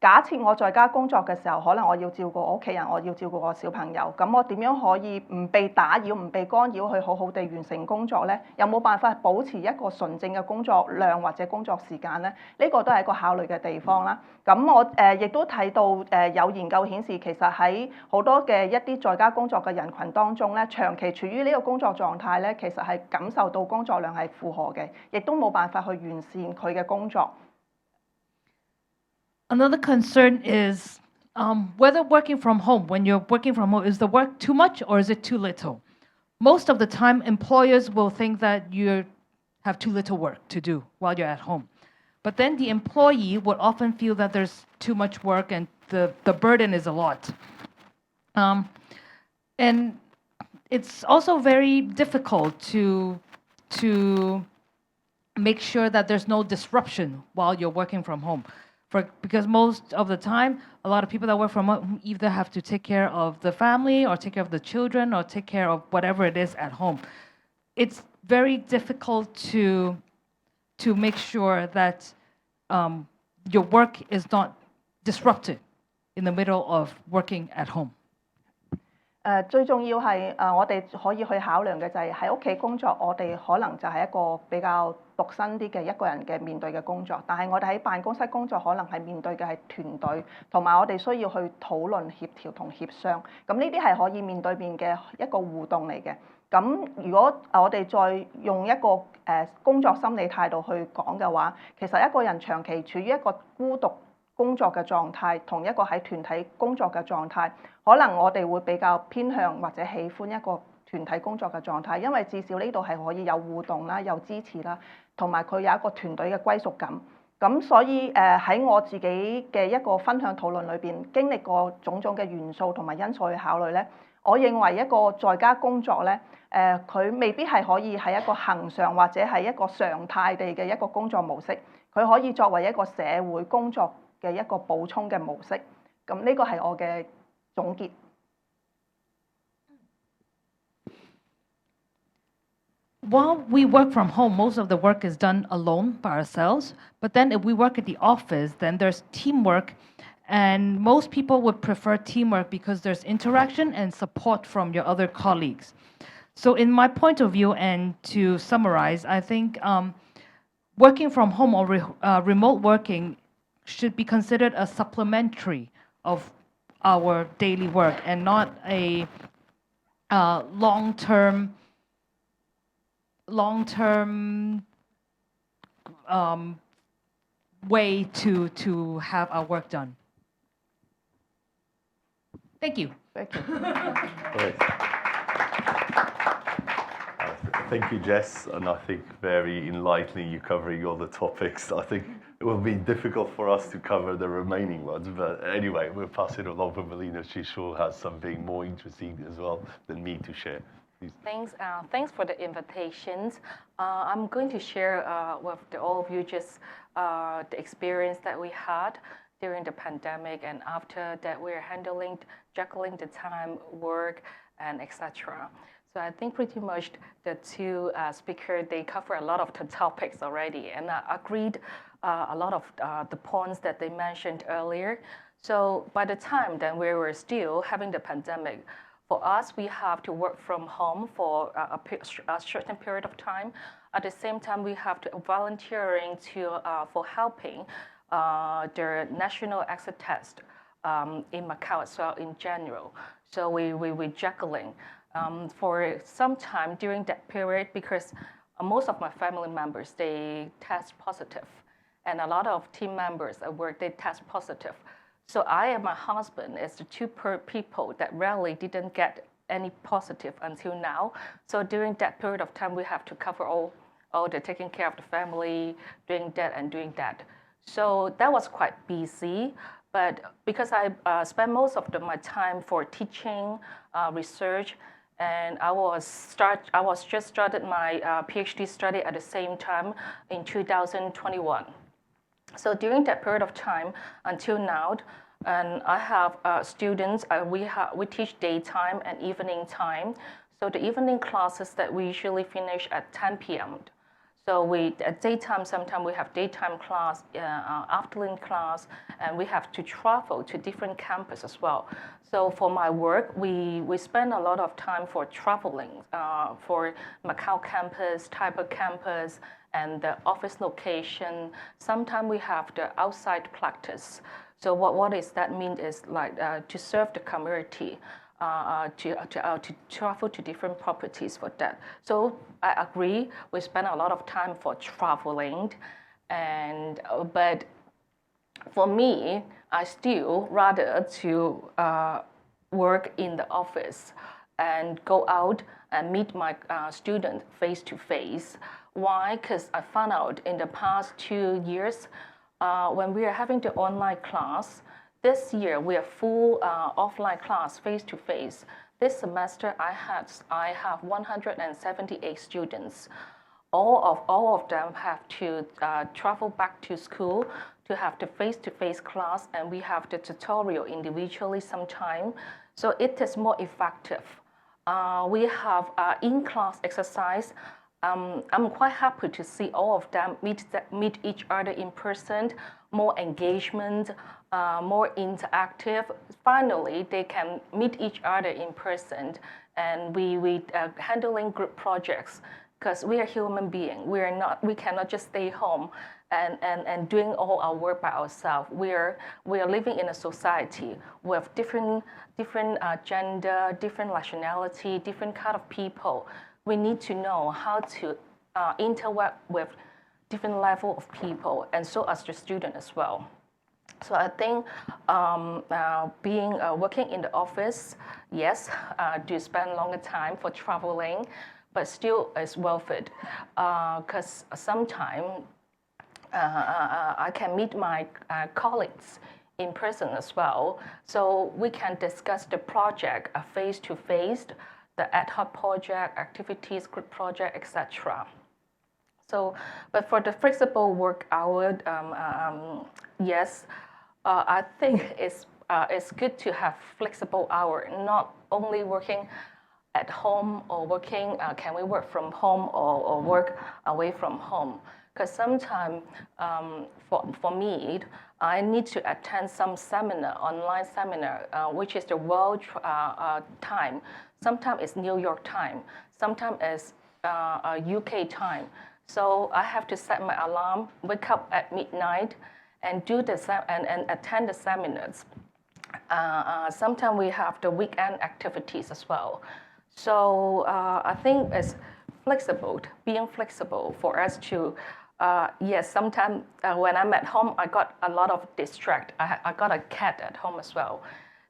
假設我在家工作嘅時候，可能我要照顧我屋企人，我要照顧我小朋友，咁我點樣可以唔被打擾、唔被干擾去好好地完成工作呢？有冇辦法保持一個純正嘅工作量或者工作時間呢？呢個都係一個考慮嘅地方啦。咁我亦都睇到有研究顯示，其實喺好多嘅一啲在家工作嘅人群當中咧，長期處於呢個工作狀態咧，其實係感受到工作量係負荷嘅，亦都冇辦法去完善佢嘅工作。Another concern is whether working from home, when you're working from home, is the work too much or is it too little? Most of the time, employers will think that you have too little work to do while you're at home. But then the employee would often feel that there's too much work and the burden is a lot. And it's also very difficult to make sure that there's no disruption while you're working from home. Because most of the time, a lot of people that work from home either have to take care of the family or take care of the children or take care of whatever it is at home. It's very difficult to make sure that your work is not disrupted in the middle of working at home. 最重要係我哋可以去考量嘅就係喺屋企工作，我哋可能就係一個比較獨身啲嘅一個人嘅面對嘅工作，但係我哋喺辦公室工作可能係面對嘅係團隊，同埋我哋需要去討論協調同協商，咁呢啲係可以面對面嘅一個互動嚟嘅。咁如果我哋再用一個工作心理態度去講嘅話，其實一個人長期處於一個孤獨工作嘅狀態，同一個喺團體工作嘅狀態，可能我哋會比較偏向或者喜歡一個團體工作嘅狀態，因為至少呢度係可以有互動啦、有支持啦，同埋佢有一個團隊嘅歸屬感。咁所以喺我自己嘅一個分享討論裏邊，經歷過種種嘅元素同埋因素去考慮咧，我認為一個在家工作咧，佢未必係可以係一個恆常或者係一個常態地嘅一個工作模式，佢可以作為一個社會工作嘅一個補充嘅模式。咁呢個係我嘅總結。While we work from home, most of the work is done alone by ourselves. But then if we work at the office, then there's teamwork. And most people would prefer teamwork because there's interaction and support from your other colleagues. So in my point of view, and to summarize, I think working from home or remote working should be considered a supplementary of our daily work and not a long-term way to have our work done. Thank you. Thank you. Right. Thank you, Jess, and I think very enlightening you covering all the topics. I think it will be difficult for us to cover the remaining ones, but anyway, we'll pass it along to Melina. She sure has something more interesting as well than me to share. Please. Thanks for the invitations. I'm going to share with all of you just the experience that we had during the pandemic, and after that we're juggling the time, work, and etc. So I think pretty much the two speakers, they cover a lot of the topics already, and I agreed a lot of the points that they mentioned earlier. So by the time that we were still having the pandemic, for us, we have to work from home for a certain period of time. At the same time, we have to volunteering for helping the national exit test in Macau as well in general. So we're juggling for some time during that period, because most of my family members, they test positive, and a lot of team members at work, they test positive. So I and my husband is the two people that rarely didn't get any positive until now. So during that period of time, we have to cover all the taking care of the family, doing that and doing that. So that was quite busy, but because I spent most of my time for teaching, research, and I was just started my PhD study at the same time in 2021. So during that period of time until now, and I have students, we teach daytime and evening time. So the evening classes that we usually finish at 10 p.m. So at daytime, sometimes we have daytime class, afternoon class, and we have to travel to different campuses as well. So for my work, we spend a lot of time for traveling for Macau campus, Taipei campus, and the office location. Sometimes we have the outside practice. So what does that mean is like to serve the community, to travel to different properties for that. So I agree, we spend a lot of time for traveling, but for me, I still rather to work in the office and go out and meet my students face to face. Why? Because I found out in the past 2 years, when we are having the online class, this year we are full offline class face to face. This semester I have 178 students. All of them have to travel back to school to have the face-to-face class, and we have the tutorial individually sometime. So it is more effective. We have in-class exercise. I'm quite happy to see all of them meet each other in person, more engagement, more interactive. Finally, they can meet each other in person, and we handling group projects, because we are human beings. We cannot just stay home and doing all our work by ourselves. We are living in a society with different gender, different nationality, different kind of people. We need to know how to interact with different level of people, and so as the student as well. So I think working in the office, yes, do spend longer time for traveling, but still it's worth it, because sometimes I can meet my colleagues in person as well. So we can discuss the project face to face, the ad hoc project, activities, group project, etc. So, but for the flexible work hour, yes, I think it's good to have flexible hour, not only working at home or working, can we work from home or work away from home? Because sometimes for me, I need to attend some seminar, online seminar, which is the world time. Sometimes it's New York time, sometimes it's UK time. So I have to set my alarm, wake up at midnight, and do and attend the seminars. Sometimes we have the weekend activities as well. So I think it's being flexible for us to, yes, sometimes when I'm at home, I got a lot of distract. I got a cat at home as well.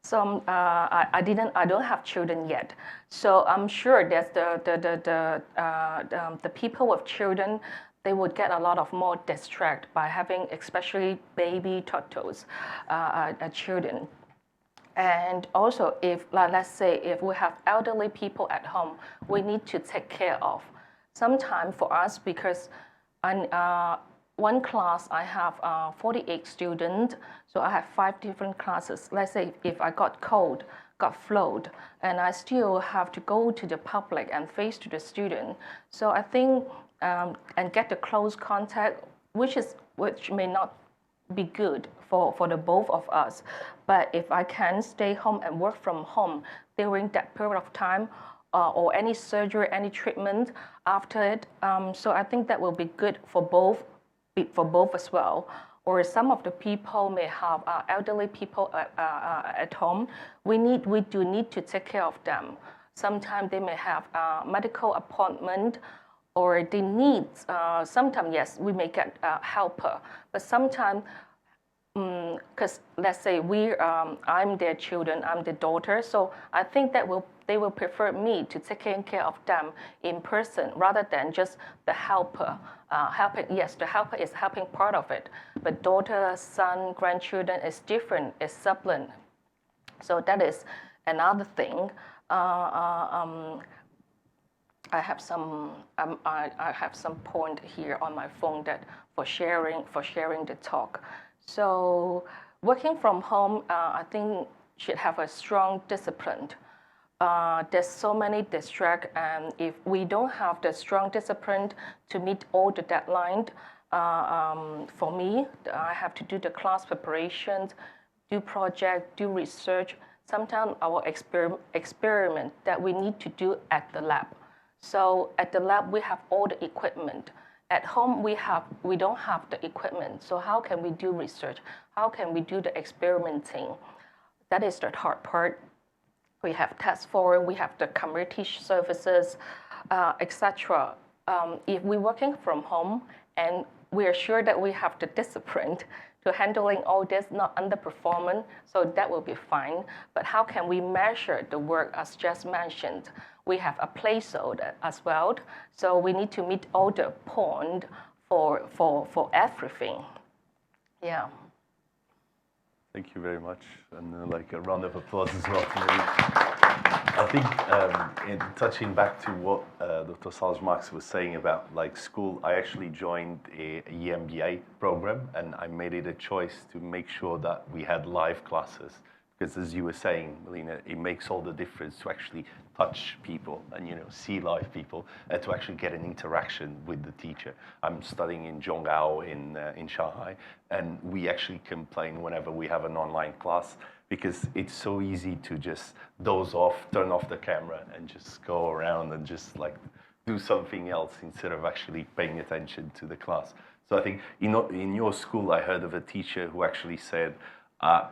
So I don't have children yet. So I'm sure that the people with children, they would get a lot of more distract by having especially baby turtles, children. And also, if let's say if we have elderly people at home, we need to take care of. Sometimes for us, because one class I have 48 students, so I have 5 different classes. Let's say if I got cold, got flu, and I still have to go to the public and face to the student. So I think and get the close contact, which may not be good for the both of us. But if I can stay home and work from home during that period of time, or any surgery, any treatment after it, so I think that will be good for both as well. Or some of the people may have elderly people at home. We do need to take care of them. Sometimes they may have a medical appointment, or they need, sometimes, yes, we may get a helper, but sometimes, because let's say I'm their children, I'm the daughter, so I think that they will prefer me to take care of them in person rather than just the helper. Yes, the helper is helping part of it, but daughter, son, grandchildren is different, is supplement. So that is another thing. I have some point here on my phone that for sharing the talk. So working from home, I think should have a strong discipline. There's so many distracts, and if we don't have the strong discipline to meet all the deadlines, for me, I have to do the class preparations, do project, do research. Sometimes our experiment that we need to do at the lab. So at the lab, we have all the equipment. At home, we don't have the equipment. So how can we do research? How can we do the experimenting? That is the hard part. We have task force, we have the community services, etc. If we're working from home and we are sure that we have the discipline to handling all this, not underperforming, so that will be fine. But how can we measure the work as just mentioned? We have a placeholder as well, so we need to meet all the points for everything. Yeah. Thank you very much, and like a round of applause as well for me. I think in touching back to what Dr. Salz-Marx was saying about like school, I actually joined a EMBA program, and I made it a choice to make sure that we had live classes. Because as you were saying, Melina, it makes all the difference to actually touch people and see live people and to actually get an interaction with the teacher. I'm studying in Zhonghao in Shanghai, and we actually complain whenever we have an online class because it's so easy to just doze off, turn off the camera, and just go around and just like do something else instead of actually paying attention to the class. So I think in your school, I heard of a teacher who actually said,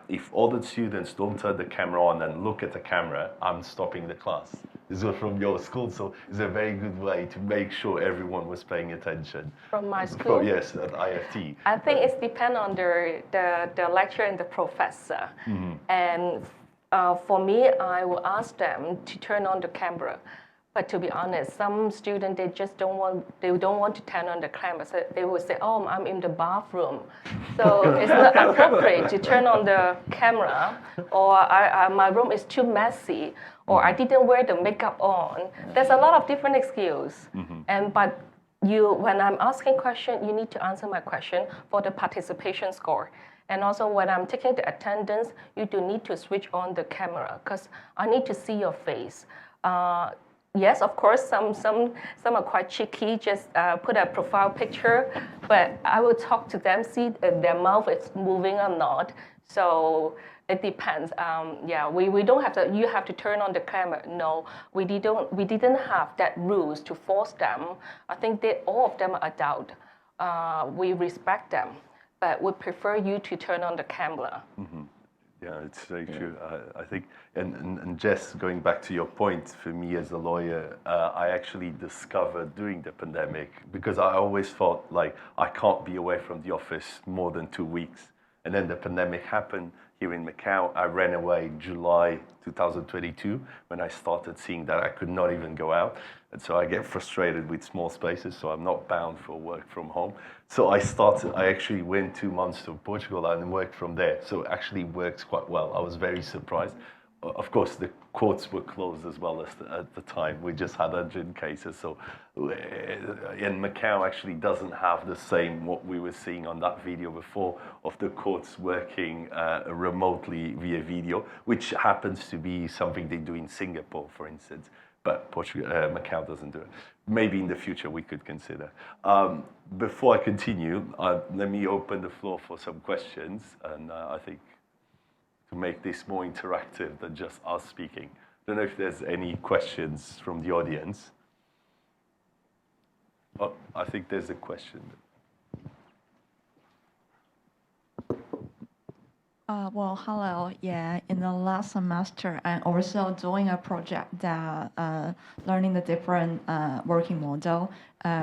if all the students don't turn the camera on and look at the camera, I'm stopping the class. This was from your school, so it's a very good way to make sure everyone was paying attention. From my school? Yes, at IFT. I think it depends on the lecturer and the professor. Mm-hmm. And for me, I will ask them to turn on the camera. But to be honest, some students, they just don't want to turn on the camera. So they will say, oh, I'm in the bathroom. So it's not appropriate to turn on the camera, or my room is too messy, or I didn't wear the makeup on. There's a lot of different excuses. Mm-hmm. But when I'm asking question, you need to answer my question for the participation score. And also when I'm taking the attendance, you do need to switch on the camera because I need to see your face. Yes, of course, some are quite cheeky, just put a profile picture, but I will talk to them, see if their mouth is moving or not. So it depends. Yeah, we don't have to. You have to turn on the camera. No, we didn't have that rules to force them. I think that all of them are adult. We respect them, but we prefer you to turn on the camera. Yeah, it's very true. I think, and Jess, going back to your point, for me as a lawyer, I actually discovered during the pandemic, because I always thought like I can't be away from the office more than 2 weeks. And then the pandemic happened here in Macau. I ran away July 2022 when I started seeing that I could not even go out. And so I get frustrated with small spaces, so I'm not bound for work from home. So I actually went 2 months to Portugal and worked from there. So it actually works quite well. I was very surprised. Of course, the courts were closed as well at the time. We just had 100 cases. So, and Macau actually doesn't have the same, what we were seeing on that video before, of the courts working remotely via video, which happens to be something they do in Singapore, for instance. But Macau doesn't do it. Maybe in the future we could consider. Before I continue, let me open the floor for some questions. And I think to make this more interactive than just us speaking. I don't know if there's any questions from the audience. Oh, I think there's a question. Well, hello. Yeah, in the last semester, I'm also doing a project that learning the different working model,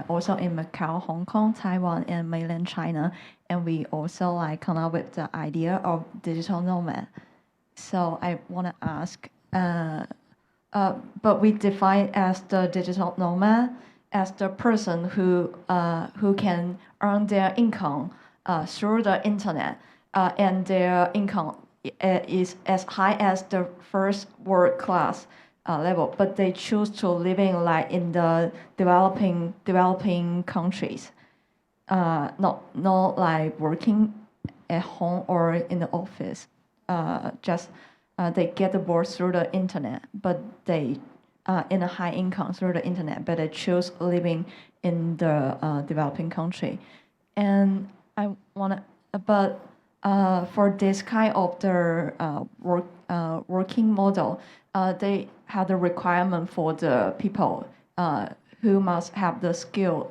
also in Macau, Hong Kong, Taiwan, and mainland China. And we also like come up with the idea of digital nomad. So I want to ask, but we define as the digital nomad as the person who can earn their income through the internet. And their income is as high as the first world class level, but they choose to living like in the developing countries, not like working at home or in the office. Just they get the work through the internet, but they in a high income through the internet, but they choose living in the developing country. And I wanna, but for this kind of the working model, they have the requirement for the people who must have the skill.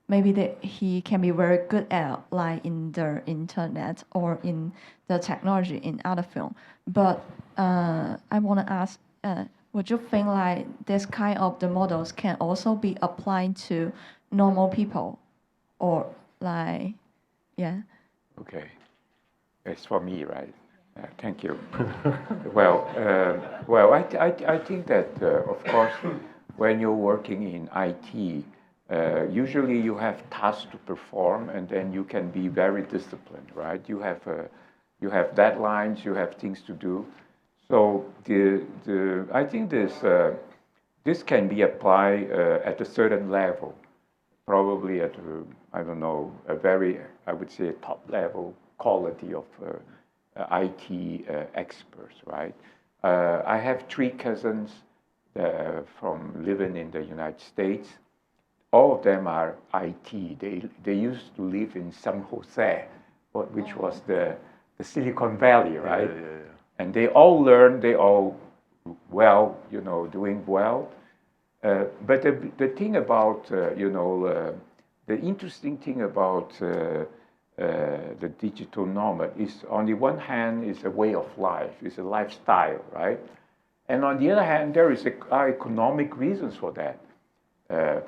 Maybe he can be very good at like in the internet or in the technology in other field. But I want to ask, would you think like this kind of the models can also be applied to normal people, or like, yeah? Okay. It's for me, right? Thank you. Well, I think that, of course, when you're working in IT, usually you have tasks to perform, and then you can be very disciplined, right? You have deadlines, you have things to do. So I think this can be applied at a certain level, probably at I don't know, a very, I would say, top level quality of IT experts, right? I have 3 cousins from living in the United States. All of them are IT. They used to live in San Jose, which was the Silicon Valley, right? Yeah. And they all learned, they all well, doing well. But the thing about, the interesting thing about the digital nomad is, on the one hand, is a way of life, is a lifestyle, right? And on the other hand, there is economic reasons for that.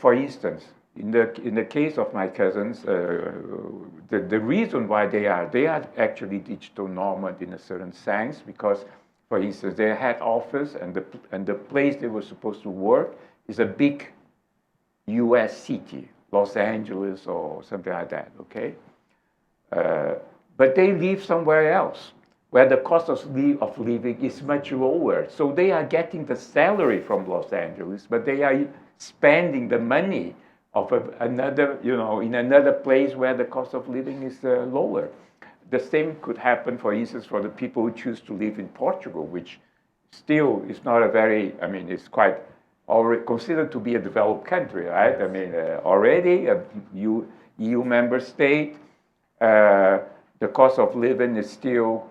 For instance, in the case of my cousins, the reason why they are actually digital nomad in a certain sense, because, for instance, their head office and the place they were supposed to work is a big U.S. city, Los Angeles or something like that, okay? But they live somewhere else where the cost of living is much lower. So they are getting the salary from Los Angeles, but they are spending the money of another, in another place where the cost of living is lower. The same could happen, for instance, for the people who choose to live in Portugal, which still is not a very, it's quite already considered to be a developed country, right? Already a EU member state. The cost of living is still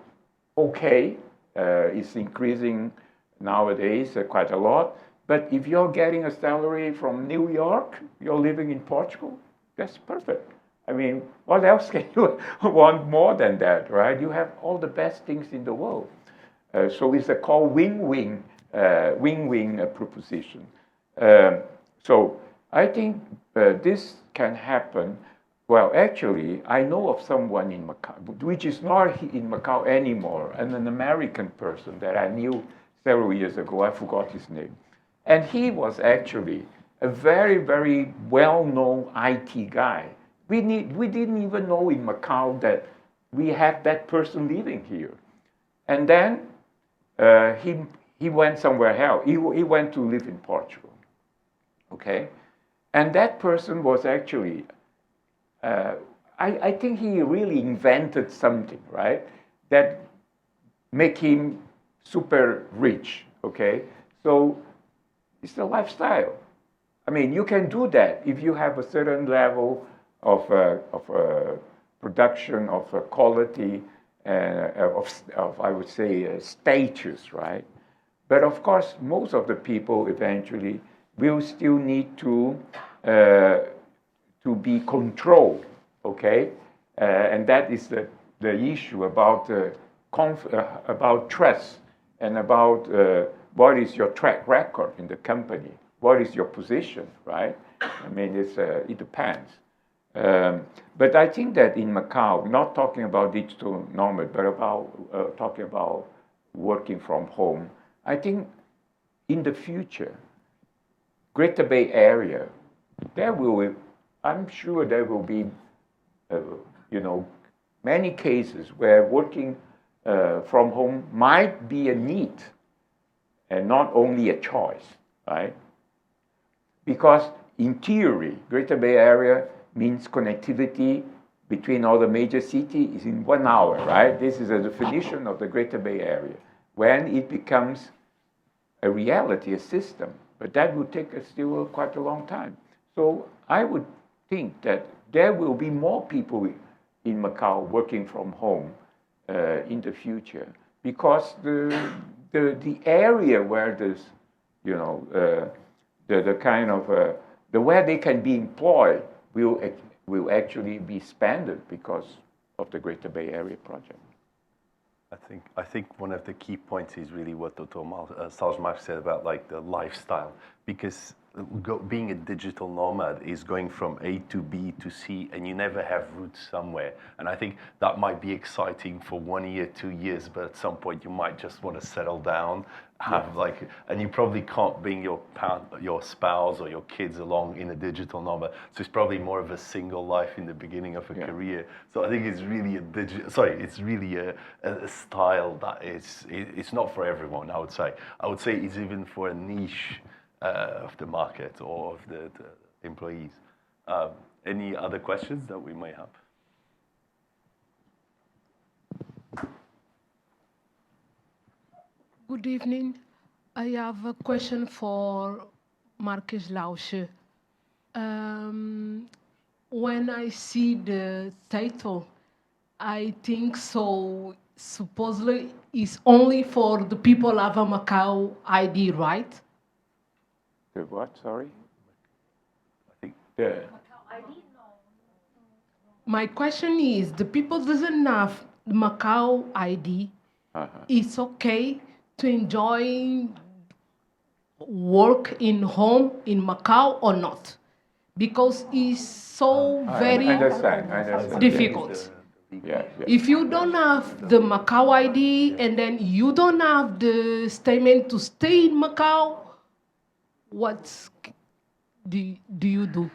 okay. It's increasing nowadays quite a lot. But if you're getting a salary from New York, you're living in Portugal, that's perfect. I mean, what else can you want more than that, right? You have all the best things in the world. So it's a called win-win, win-win proposition. So I think this can happen. Well, actually, I know of someone in Macau, which is not in Macau anymore, and an American person that I knew several years ago. I forgot his name. And he was actually a very, very well-known IT guy. We didn't even know in Macau that we have that person living here. And then he went somewhere else. He went to live in Portugal. Okay? And that person was actually, I think he really invented something, right? That make him super rich, okay? So it's the lifestyle. I mean, you can do that if you have a certain level of production, of quality, of I would say, status, right? But of course, most of the people eventually will still need to be controlled, okay? And that is the issue about trust and about what is your track record in the company, what is your position, right? I mean, it depends. But I think that in Macau, not talking about digital nomad, but about talking about working from home, I think in the future, Greater Bay Area, I'm sure there will be, many cases where working from home might be a need and not only a choice, right? Because in theory, Greater Bay Area means connectivity between all the major cities in 1 hour, right? This is a definition of the Greater Bay Area. When it becomes a reality, a system, but that will take us still quite a long time. So I would think that there will be more people in Macau working from home in the future, because the area where there's, the kind of where they can be employed will actually be expanded because of the Greater Bay Area project. I think one of the key points is really what Dr. Salzmark said about like the lifestyle, because being a digital nomad is going from A to B to C, and you never have roots somewhere. And I think that might be exciting for 1 year, 2 years, but at some point you might just want to settle down, and you probably can't bring your spouse or your kids along in a digital nomad. So it's probably more of a single life in the beginning of a career. So I think it's really a style that it's not for everyone. I would say it's even for a niche of the market or of the employees. Any other questions that we may have? Good evening. I have a question for Marcus Lausche. When I see the title, I think so supposedly it's only for the people who have a Macau ID, right? The what, sorry? I think My question is, the people doesn't have Macau ID, it's okay to enjoy work in home in Macau or not? Because it's so very I understand. difficult. Yeah. If you don't have the Macau ID and then you don't have the statement to stay in Macau, what do you do?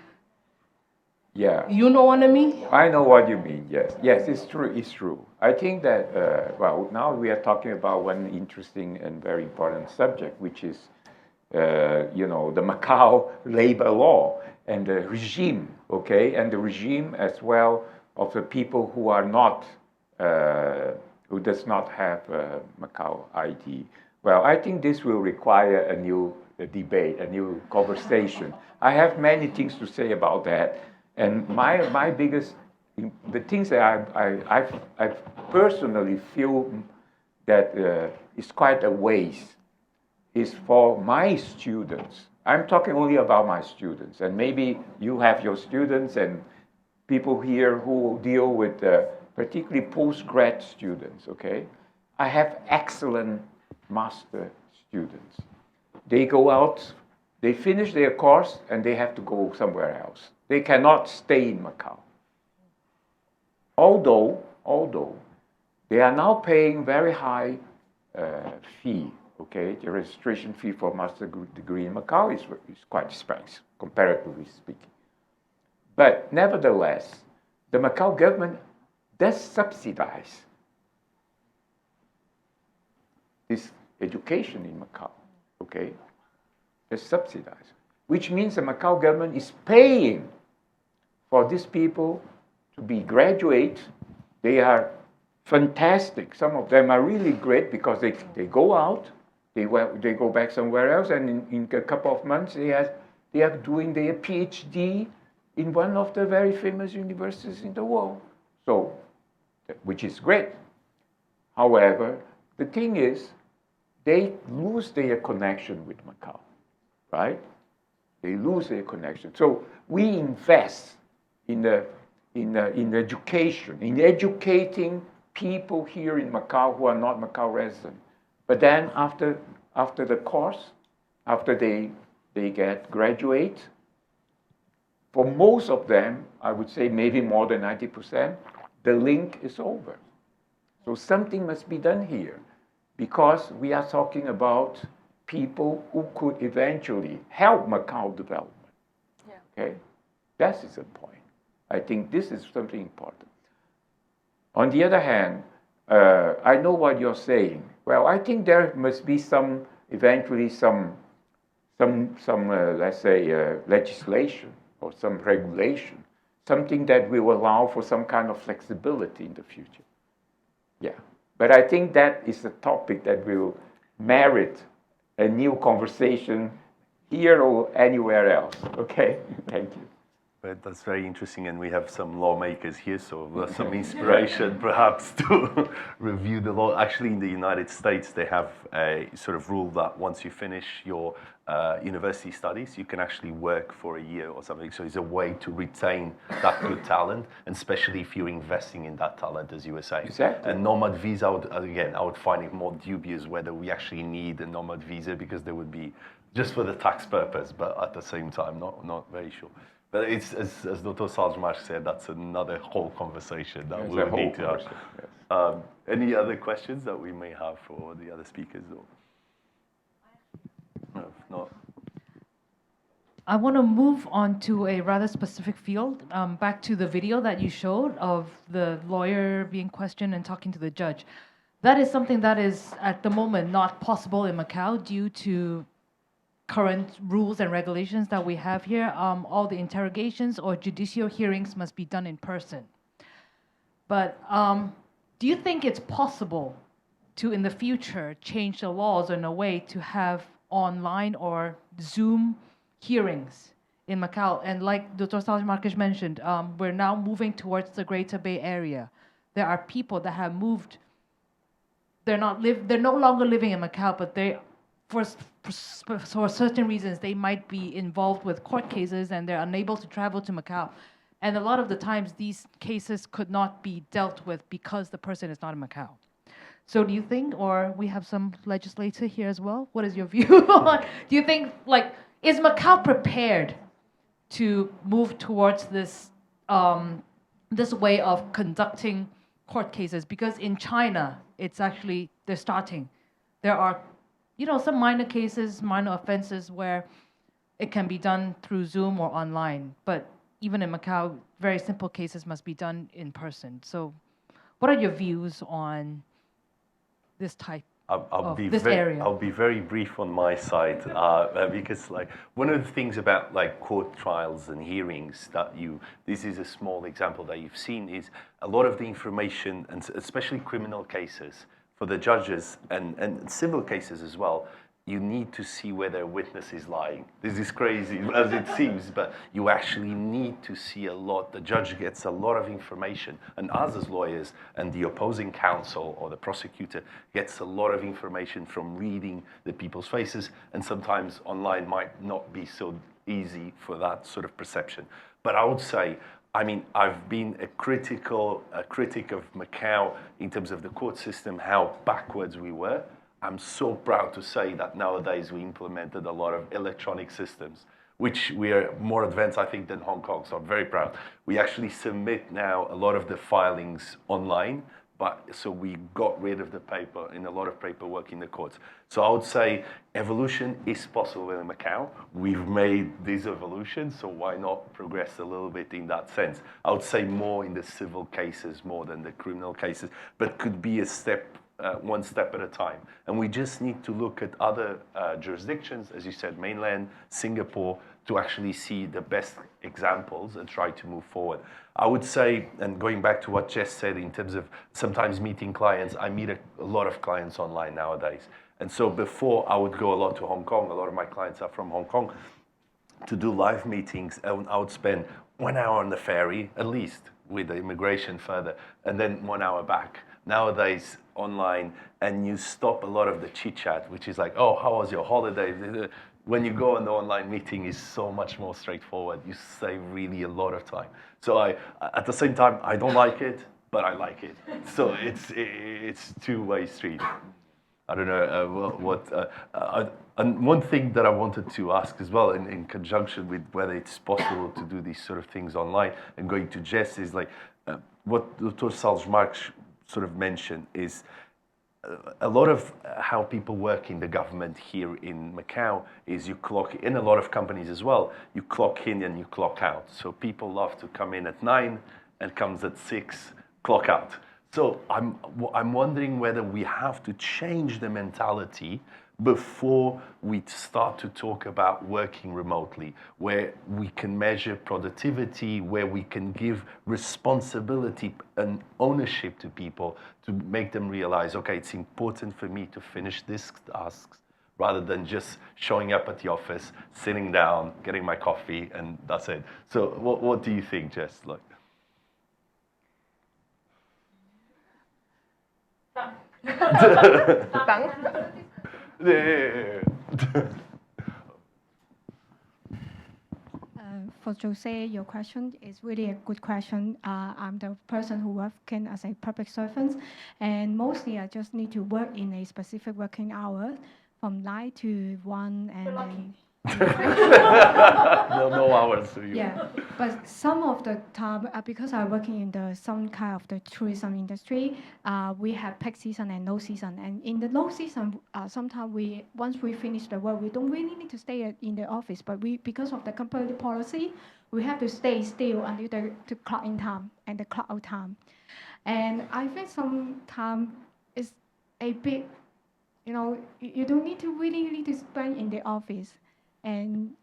Yeah. You know what I mean? I know what you mean, yes. Yes, it's true. I think that, now we are talking about one interesting and very important subject, which is, the Macau labor law and the regime, okay? And the regime as well of the people who are not, who does not have Macau ID. Well, I think this will require a new debate, a new conversation. I have many things to say about that. And my biggest, the things that I personally feel that is quite a waste is for my students. I'm talking only about my students, and maybe you have your students and people here who deal with particularly post-grad students, okay? I have excellent master students. They go out, they finish their course, and they have to go somewhere else. They cannot stay in Macau. Although they are now paying very high fee, okay? The registration fee for a master degree in Macau is quite expensive, comparatively speaking. But nevertheless, the Macau government does subsidize this education in Macau, okay? They subsidize, which means the Macau government is paying for these people to be graduate. They are fantastic. Some of them are really great because they go out, they go back somewhere else, and in a couple of months they are doing their PhD in one of the very famous universities in the world. So, which is great. However, the thing is, they lose their connection with Macau, right? They lose their connection. So we invest in education, in educating people here in Macau who are not Macau residents. But then after the course, after they graduate, for most of them, I would say maybe more than 90%, the link is over. So something must be done here, because we are talking about people who could eventually help Macau development. Yeah. Okay? That is the point. I think this is something important. On the other hand, I know what you're saying. Well, I think there must be eventually some let's say, legislation or some regulation, something that will allow for some kind of flexibility in the future. Yeah. But I think that is a topic that will merit a new conversation here or anywhere else. Okay? Thank you. But that's very interesting, and we have some lawmakers here, so there's some inspiration perhaps to review the law. Actually, in the United States, they have a sort of rule that once you finish your university studies, you can actually work for a year or something. So it's a way to retain that good talent, and especially if you're investing in that talent, as you were saying. Exactly. And nomad visa, I would find it more dubious whether we actually need a nomad visa, because there would be just for the tax purpose, but at the same time, not very sure. But it's, as Dr. Salzmark said, that's another whole conversation that we would need to have. Yes. Any other questions that we may have for the other speakers? Or? No, if not. I want to move on to a rather specific field, back to the video that you showed of the lawyer being questioned and talking to the judge. That is something that is, at the moment, not possible in Macau due to current rules and regulations that we have here. All the interrogations or judicial hearings must be done in person. But do you think it's possible to, in the future, change the laws in a way to have online or Zoom hearings in Macau? And like Dr. Salzmark mentioned, we're now moving towards the Greater Bay Area. There are people that have moved. They're no longer living in Macau, but they, for certain reasons, they might be involved with court cases and they're unable to travel to Macau. And a lot of the times, these cases could not be dealt with because the person is not in Macau. So do you think, or we have some legislator here as well, what is your view on, do you think, like, is Macau prepared to move towards this, this way of conducting court cases? Because in China, it's actually, they're starting. There are, some minor cases, minor offenses where it can be done through Zoom or online. But even in Macau, very simple cases must be done in person. So what are your views on this type of this area? I'll be very brief on my side, because one of the things about court trials and hearings that this is a small example that you've seen, is a lot of the information, and especially criminal cases, for the judges and civil cases as well, you need to see whether a witness is lying. This is crazy as it seems, but you actually need to see a lot. The judge gets a lot of information, and us as lawyers and the opposing counsel or the prosecutor gets a lot of information from reading the people's faces, and sometimes online might not be so easy for that sort of perception. But I would say, I mean, I've been a critic of Macau in terms of the court system, how backwards we were. I'm so proud to say that nowadays we implemented a lot of electronic systems, which we are more advanced, I think, than Hong Kong, so I'm very proud. We actually submit now a lot of the filings online, so we got rid of the paper in a lot of paperwork in the courts. So I would say evolution is possible in Macau. We've made this evolution, so why not progress a little bit in that sense? I would say more in the civil cases more than the criminal cases, but could be a step, one step at a time. And we just need to look at other jurisdictions, as you said, mainland, Singapore, to actually see the best examples and try to move forward. I would say, and going back to what Jess said in terms of sometimes meeting clients, I meet a lot of clients online nowadays. And so before I would go a lot to Hong Kong, a lot of my clients are from Hong Kong, to do live meetings, and I would spend 1 hour on the ferry, at least, with the immigration further, and then 1 hour back. Nowadays, online, and you stop a lot of the chit-chat, which is like, oh, how was your holiday? When you go on the online meeting, is so much more straightforward. You save really a lot of time. So at the same time, I don't like it, but I like it. So it's two-way street. I don't know and one thing that I wanted to ask as well, in conjunction with whether it's possible to do these sort of things online, and going to Jess, is like what Dr. Salles-Marques sort of mentioned is a lot of how people work in the government here in Macau is you clock in, a lot of companies as well, you clock in and you clock out. So people love to come in at 9 and comes at 6, clock out. So I'm wondering whether we have to change the mentality before we start to talk about working remotely, where we can measure productivity, where we can give responsibility and ownership to people to make them realize, okay, it's important for me to finish these tasks rather than just showing up at the office, sitting down, getting my coffee, and that's it. So what do you think, Jess? Like, For Jose, your question is really a good question. I'm the person who working as a public servant, and mostly I just need to work in a specific working hour from 9 to 1, and no hours for you. yeah, but some of the time, because I'm working in some kind of the tourism industry, we have peak season and low season. And in the low season, sometimes once we finish the work, we don't really need to stay in the office. But because of the company policy, we have to stay still until the clock in time and the clock out time. And I think sometimes it's a bit, you don't need to really need to spend in the office. And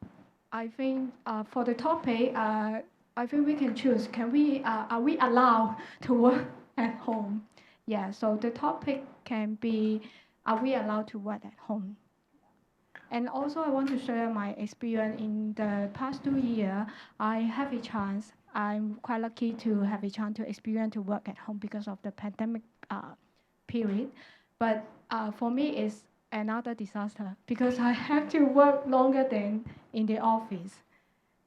I think for the topic, I think we can choose. Are we allowed to work at home? Yeah. So the topic can be, are we allowed to work at home? And also, I want to share my experience in the past 2 years. I have a chance. I'm quite lucky to have a chance to experience to work at home because of the pandemic period. But for me, it's another disaster because I have to work longer than in the office.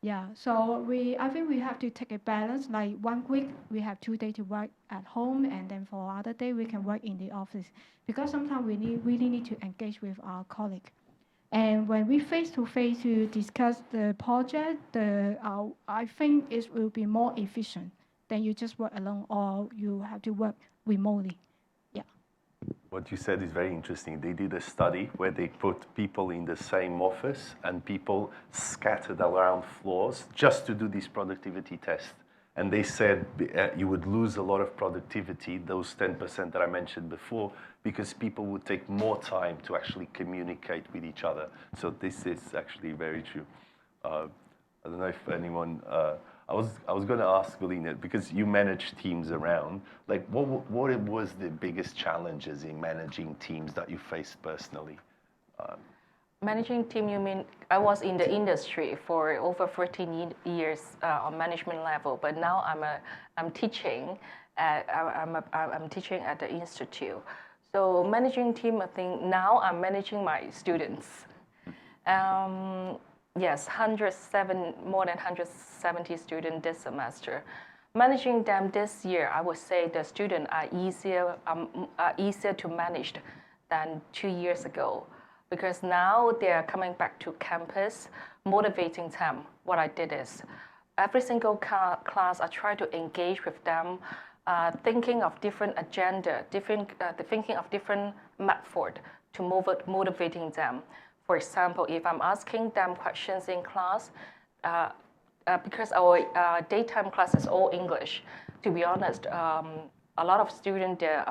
Yeah, so I think we have to take a balance. Like 1 week, we have 2 days to work at home, and then for other day, we can work in the office. Because sometimes we really need to engage with our colleague. And when we face-to-face to discuss the project, I think it will be more efficient than you just work alone or you have to work remotely. What you said is very interesting. They did a study where they put people in the same office and people scattered around floors just to do this productivity test. And they said you would lose a lot of productivity, those 10% that I mentioned before, because people would take more time to actually communicate with each other. So this is actually very true. I don't know if anyone... I was going to ask Galina, because you manage teams around, like what was the biggest challenges in managing teams that you faced personally? Managing team, you mean I was in the industry for over 13 years on management level, but now I'm teaching I'm teaching at the institute. So managing team, I think now I'm managing my students. Yes, more than 170 students this semester. Managing them this year, I would say the students are easier to manage than 2 years ago, because now they are coming back to campus, motivating them. What I did is, every single class, I try to engage with them, thinking of different agenda, thinking of different method to motivating them. For example, if I'm asking them questions in class, because our daytime class is all English, to be honest, a lot of students, their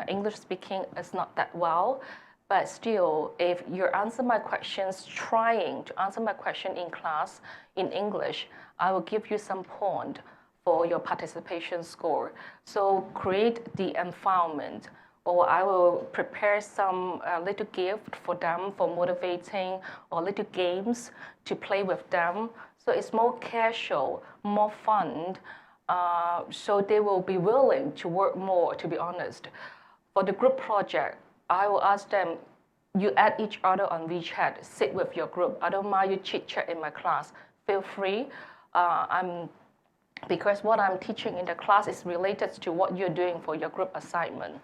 English speaking is not that well, but still, if you answer my questions, trying to answer my question in class in English, I will give you some point for your participation score. So create the environment, or I will prepare some little gift for them for motivating, or little games to play with them. So it's more casual, more fun, so they will be willing to work more, to be honest. For the group project, I will ask them, you add each other on WeChat, sit with your group. I don't mind you chit-chat in my class. Feel free. Because what I'm teaching in the class is related to what you're doing for your group assignment.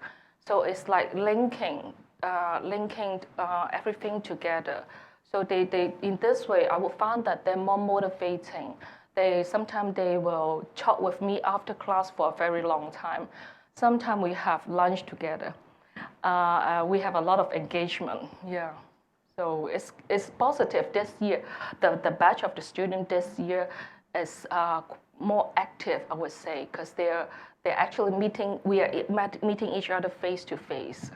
So it's like linking everything together. So they in this way, I will find that they're more motivating. Sometimes they will talk with me after class for a very long time. Sometimes we have lunch together. We have a lot of engagement. Yeah. So it's positive this year. The batch of the student this year is more active, I would say, because they're actually meeting. We are meeting each other face to face.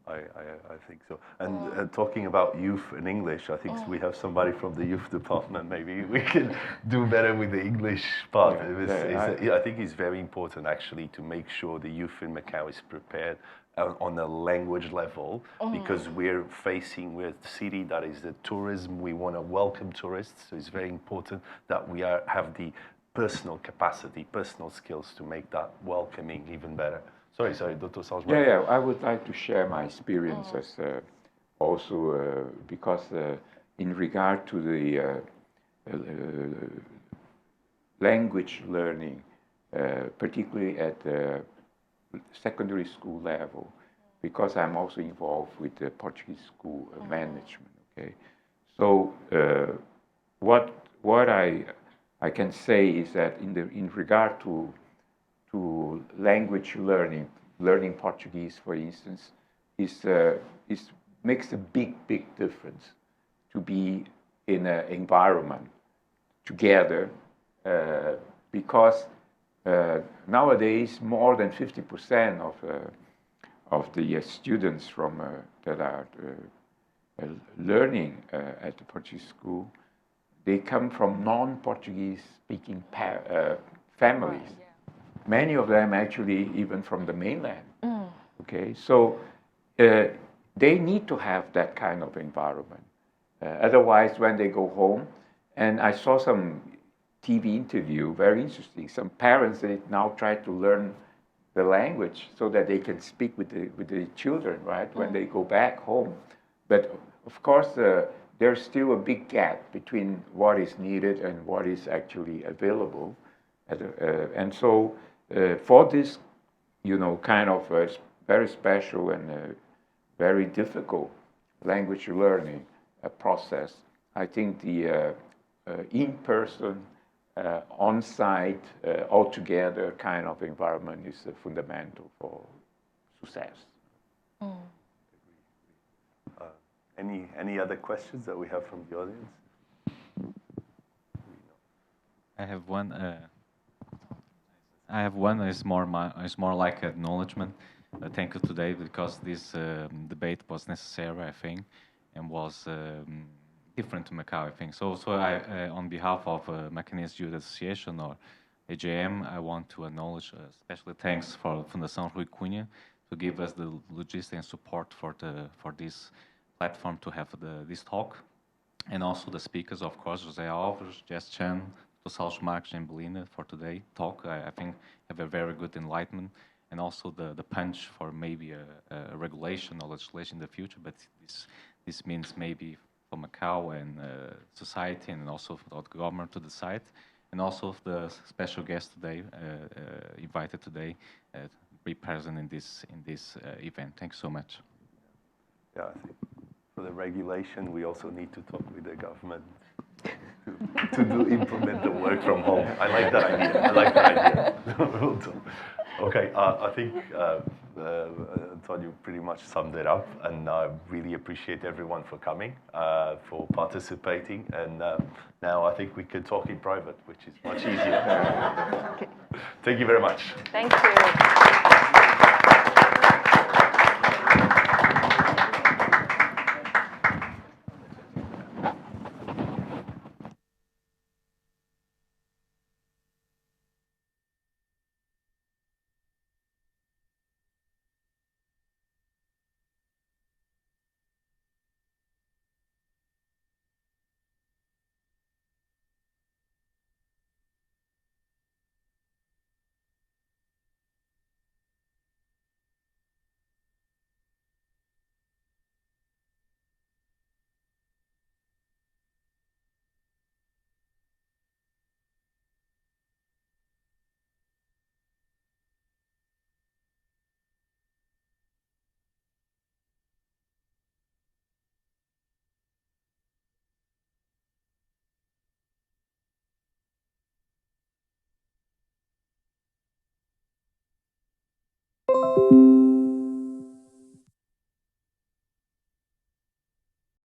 I think so. And talking about youth and English, I think we have somebody from the youth department. Maybe we can do better with the English part. I think it's very important actually to make sure the youth in Macau is prepared on a language level, because we're a city that is the tourism. We want to welcome tourists, so it's very important that we have the personal capacity, personal skills to make that welcoming even better. Sorry, Dr. Salzman. Yeah, I would like to share my experiences also because in regard to the language learning, particularly at the secondary school level, because I'm also involved with the Portuguese school management. Okay, so what I can say is that in regard to language learning Portuguese, for instance, makes a big difference to be in an environment together, because nowadays more than 50% of the students that are learning at the Portuguese school, they come from non-Portuguese speaking families. Yeah. Many of them actually even from the mainland. Okay, so they need to have that kind of environment. Otherwise, when they go home, and I saw some TV interview, very interesting. Some parents, they now try to learn the language so that they can speak with the children, right, when they go back home. But of course, there's still a big gap between what is needed and what is actually available. And so for this, kind of very special and very difficult language learning process, I think the in-person, on-site, all-together kind of environment is fundamental for success. Any other questions that we have from the audience? I have one. It's more like acknowledgement. Thank you today, because this debate was necessary, I think, and was different to Macau, I think. So I, on behalf of Macanese Youth Association or AJM, I want to acknowledge, especially thanks for Fundação Rui Cunha to give us the logistics and support for this platform to have this talk. And also the speakers, of course, José Alves, Jess Chen, Tosal Marques, and Belina for today talk. I think have a very good enlightenment, and also the punch for maybe a regulation or legislation in the future. But this means maybe for Macau and society, and also for the government to decide, and also the special guest today invited today be present in this event. Thanks so much. Yeah, I think for the regulation, we also need to talk with the government to implement the work from home. I like that idea. We'll talk. Okay, I think Antonio pretty much summed it up, and I really appreciate everyone for coming, for participating, and now I think we can talk in private, which is much easier. Thank you very much. Thank you.